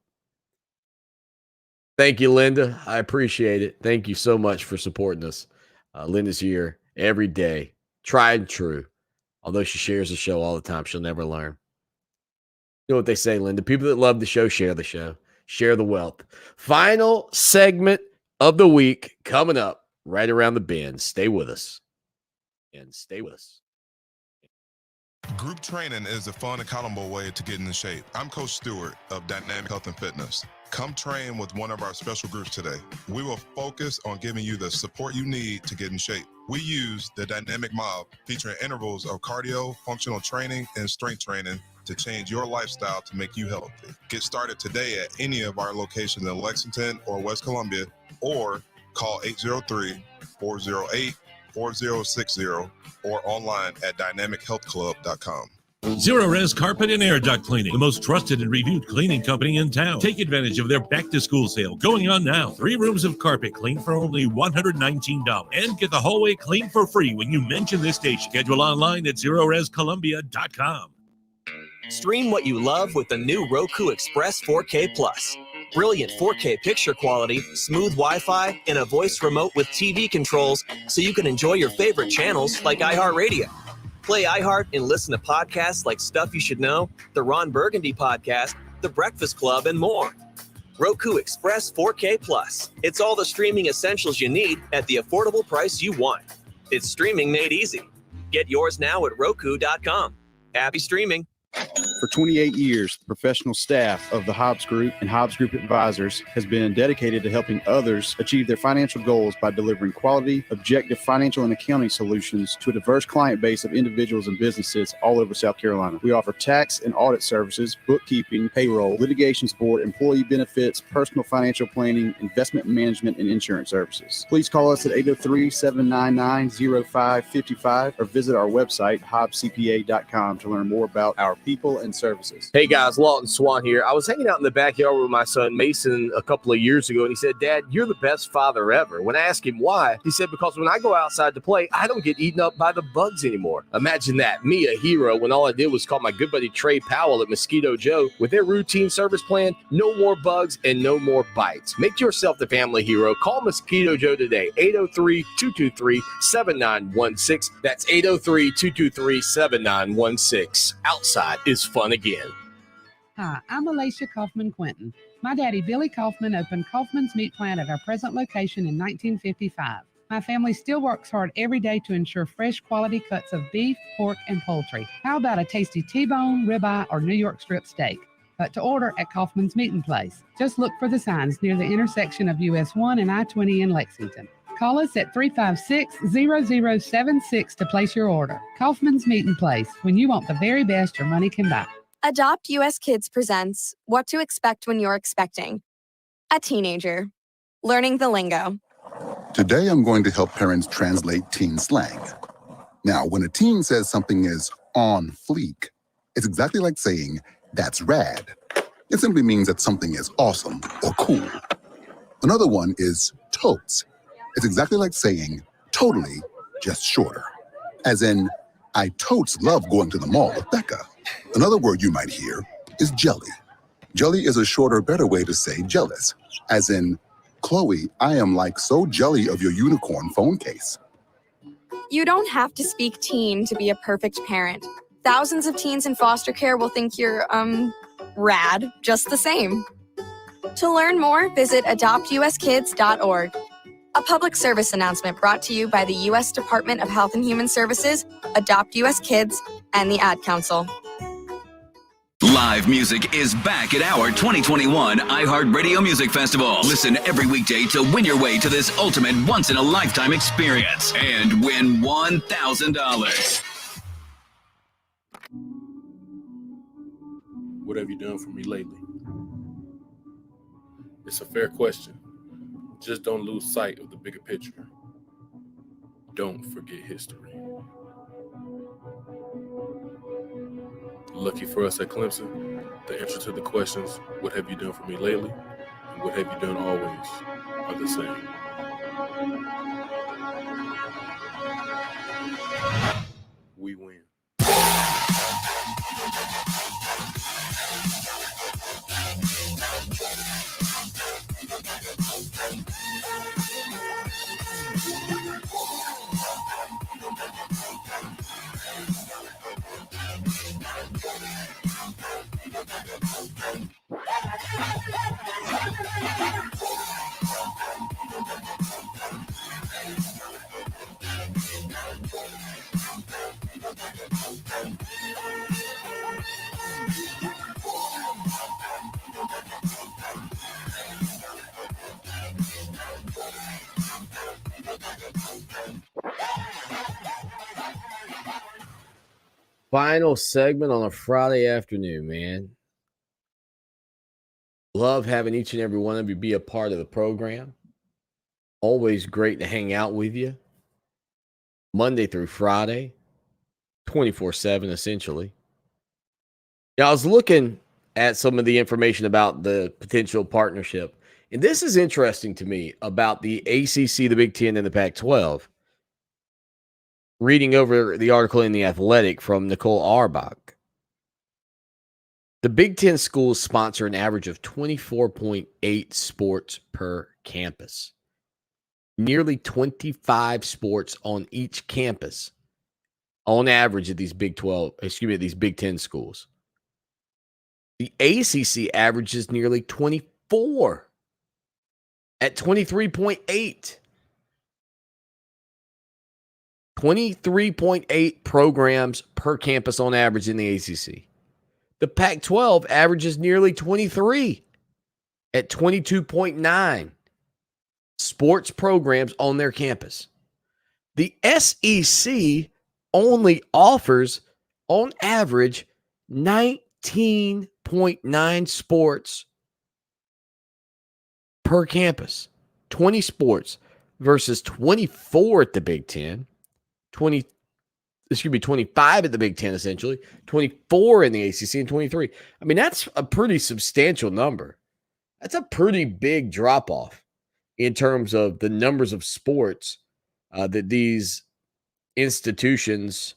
Thank you, Linda. I appreciate it. Thank you so much for supporting us. Linda's here every day, tried and true. Although she shares the show all the time, she'll never learn. You know what they say, Linda? People that love the show, share the wealth. Final segment of the week coming up right around the bend. Stay with us. Group training is a fun, accountable way to get into shape. I'm Coach Stewart of Dynamic Health and Fitness. Come train with one of our special groups today. We will focus on giving you the support you need to get in shape. We use the Dynamic Mob, featuring intervals of cardio, functional training, and strength training to change your lifestyle to make you healthy. Get started today at any of our locations in Lexington or West Columbia, or call 803-408-4060 or online at dynamichealthclub.com. Zero Res Carpet and Air Duct Cleaning, the most trusted and reviewed cleaning company in town. Take advantage of their back-to-school sale going on now. 3 rooms of carpet clean for only $119. And get the hallway clean for free when you mention this station. Schedule online at ZeroResColumbia.com. Stream what you love with the new Roku Express 4K Plus. Brilliant 4K picture quality, smooth Wi-Fi, and a voice remote with TV controls so you can enjoy your favorite channels like iHeartRadio. Play iHeart and listen to podcasts like Stuff You Should Know, the Ron Burgundy Podcast, The Breakfast Club, and more. Roku Express 4K Plus. It's all the streaming essentials you need at the affordable price you want. It's streaming made easy. Get yours now at Roku.com. Happy streaming. For 28 years, the professional staff of the Hobbs Group and Hobbs Group Advisors has been dedicated to helping others achieve their financial goals by delivering quality, objective financial and accounting solutions to a diverse client base of individuals and businesses all over South Carolina. We offer tax and audit services, bookkeeping, payroll, litigation support, employee benefits, personal financial planning, investment management, and insurance services. Please call us at 803-799-0555 or visit our website, hobbscpa.com, to learn more about our people and services. Hey guys, Lawton Swan here. I was hanging out in the backyard with my son Mason a couple of years ago, and he said, "Dad, you're the best father ever." When I asked him why, he said, "Because when I go outside to play, I don't get eaten up by the bugs anymore." Imagine that, me a hero, when all I did was call my good buddy Trey Powell at Mosquito Joe. With their routine service plan, no more bugs and no more bites. Make yourself the family hero. Call Mosquito Joe today, 803-223-7916. That's 803-223-7916. Outside is fun again. Hi, I'm Alicia Kaufman Quinton. My daddy, Billy Kaufman, opened Kaufman's Meat Plant at our present location in 1955. My family still works hard every day to ensure fresh quality cuts of beef, pork, and poultry. How about a tasty T-bone, ribeye, or New York strip steak? But to order at Kaufman's Meat and Place. Just look for the signs near the intersection of US 1 and I-20 in Lexington. Call us at 356-0076 to place your order. Kaufman's Meat and Place, when you want the very best your money can buy. Adopt US Kids presents What to Expect When You're Expecting a Teenager. Learning the lingo. Today, I'm going to help parents translate teen slang. Now, when a teen says something is on fleek, it's exactly like saying, "That's rad." It simply means that something is awesome or cool. Another one is totes. It's exactly like saying, "Totally, just shorter." As in, "I totes love going to the mall with Becca." Another word you might hear is jelly. Jelly is a shorter, better way to say jealous. As in, "Chloe, I am like so jelly of your unicorn phone case." You don't have to speak teen to be a perfect parent. Thousands of teens in foster care will think you're, rad just the same. To learn more, visit adoptuskids.org. A public service announcement brought to you by the U.S. Department of Health and Human Services, Adopt U.S. Kids, and the Ad Council. Live music is back at our 2021 iHeartRadio Music Festival. Listen every weekday to win your way to this ultimate once-in-a-lifetime experience and win $1,000. What have you done for me lately? It's a fair question. Just don't lose sight of the bigger picture. Don't forget history. Lucky for us at Clemson, the answer to the questions, what have you done for me lately, and what have you done always, are the same. We win. Final segment on a Friday afternoon, man. Love having each and every one of you be a part of the program. Always great to hang out with you. Monday through Friday, 24/7 essentially. Yeah, I was looking at some of the information about the potential partnership, and this is interesting to me about the ACC, the Big Ten, and the Pac-12. Reading over the article in The Athletic from Nicole Auerbach. The Big Ten schools sponsor an average of 24.8 sports per campus. Nearly 25 sports on each campus on average at these Big 10 schools. The ACC averages nearly 24 at 23.8. 23.8 programs per campus on average in the ACC. The Pac-12 averages nearly 23 at 22.9 sports programs on their campus. The SEC only offers, on average, 19.9 sports per campus. 20 sports versus 24 at the Big Ten. 25 at the Big Ten, essentially. 24 in the ACC and 23. I mean, that's a pretty substantial number. That's a pretty big drop-off in terms of the numbers of sports that these institutions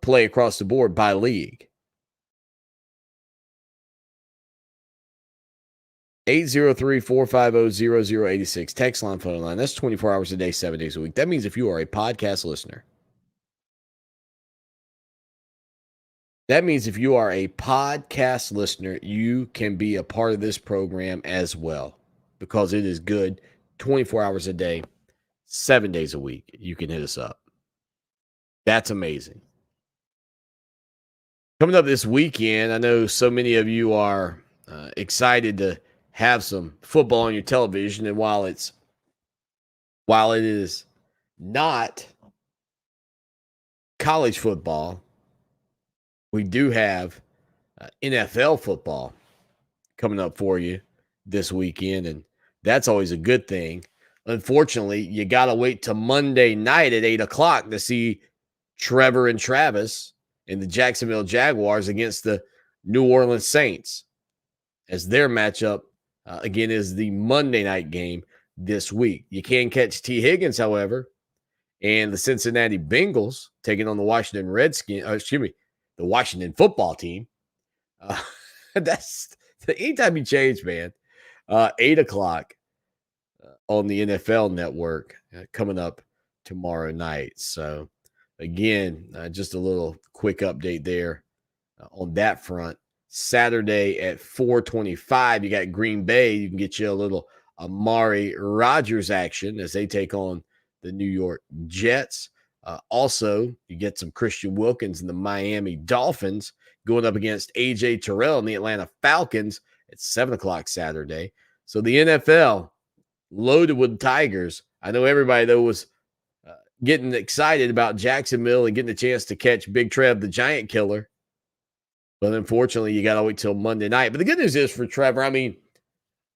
play across the board by league. 803-450-0086. Text line, phone line. That's 24 hours a day, 7 days a week. That means if you are a podcast listener, you can be a part of this program as well, because it is good 24 hours a day, 7 days a week. You can hit us up. That's amazing. Coming up this weekend, I know so many of you are excited to have some football on your television, and while it is not college football, we do have NFL football coming up for you this weekend, and that's always a good thing. Unfortunately, you got to wait till Monday night at 8 o'clock to see Trevor and Travis and the Jacksonville Jaguars against the New Orleans Saints, as their matchup, again, is the Monday night game this week. You can catch T. Higgins, however, and the Cincinnati Bengals taking on the Washington the Washington football team. That's anytime you change, man. 8 o'clock on the NFL Network coming up tomorrow night. So, again, just a little quick update there on that front. Saturday at 4:25, you got Green Bay. You can get you a little Amari Rodgers action as they take on the New York Jets. Also, you get some Christian Wilkins and the Miami Dolphins going up against A.J. Terrell and the Atlanta Falcons at 7 o'clock Saturday. So the NFL loaded with Tigers. I know everybody, though, was getting excited about Jacksonville and getting a chance to catch Big Trev, the Giant Killer. But unfortunately, you got to wait till Monday night. But the good news is for Trevor, I mean,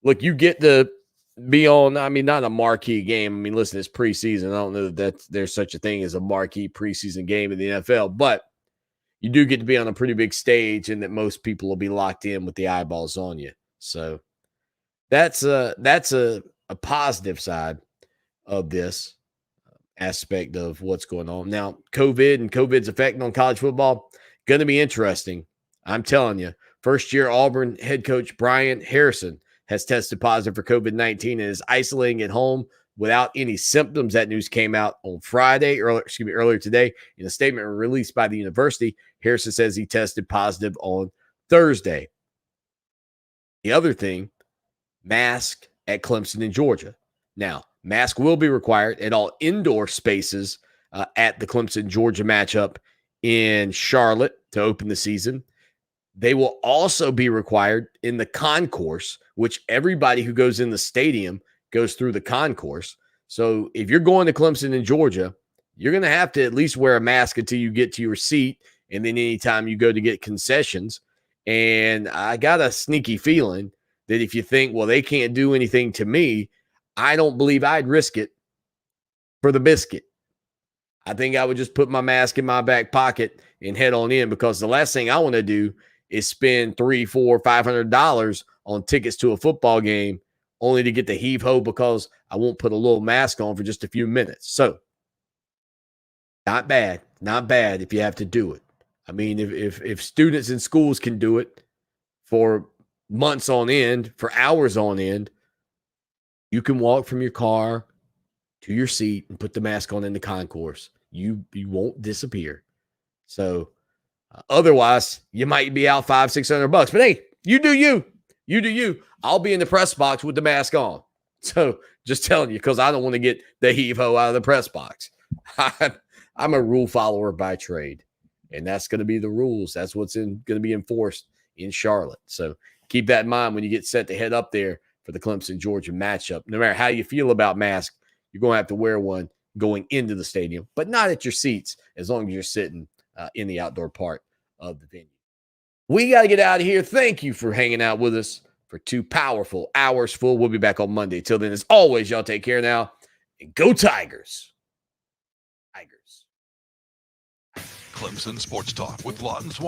look, you get to be on, I mean, not a marquee game. I mean, listen, it's preseason. I don't know that there's such a thing as a marquee preseason game in the NFL, but you do get to be on a pretty big stage, and that most people will be locked in with the eyeballs on you. So that's a positive side of this aspect of what's going on. Now, COVID's effect on college football, going to be interesting. I'm telling you, first-year Auburn head coach Brian Harrison has tested positive for COVID-19 and is isolating at home without any symptoms. That news came out on earlier today. In a statement released by the university, Harrison says he tested positive on Thursday. The other thing, mask at Clemson in Georgia. Now, mask will be required at all indoor spaces at the Clemson-Georgia matchup in Charlotte to open the season. They will also be required in the concourse, which everybody who goes in the stadium goes through the concourse. So if you're going to Clemson in Georgia, you're going to have to at least wear a mask until you get to your seat, and then anytime you go to get concessions. And I got a sneaky feeling that if you think, well, they can't do anything to me, I don't believe I'd risk it for the biscuit. I think I would just put my mask in my back pocket and head on in, because the last thing I want to do is spend $300, $400, $500 on tickets to a football game only to get the heave-ho because I won't put a little mask on for just a few minutes. So, not bad if you have to do it. I mean, if students in schools can do it for months on end, for hours on end, you can walk from your car to your seat and put the mask on in the concourse. You won't disappear. So, otherwise, you might be out $500-$600. But hey, you do you. You do you. I'll be in the press box with the mask on. So just telling you, because I don't want to get the heave-ho out of the press box. I'm a rule follower by trade, and that's going to be the rules. That's what's going to be enforced in Charlotte. So keep that in mind when you get set to head up there for the Clemson-Georgia matchup. No matter how you feel about masks, you're going to have to wear one going into the stadium, but not at your seats as long as you're sitting in the outdoor part of the venue. We got to get out of here. Thank you for hanging out with us for 2 powerful hours full. We'll be back on Monday. Till then, as always, y'all take care now and go Tigers. Clemson Sports Talk with Lawton Swan.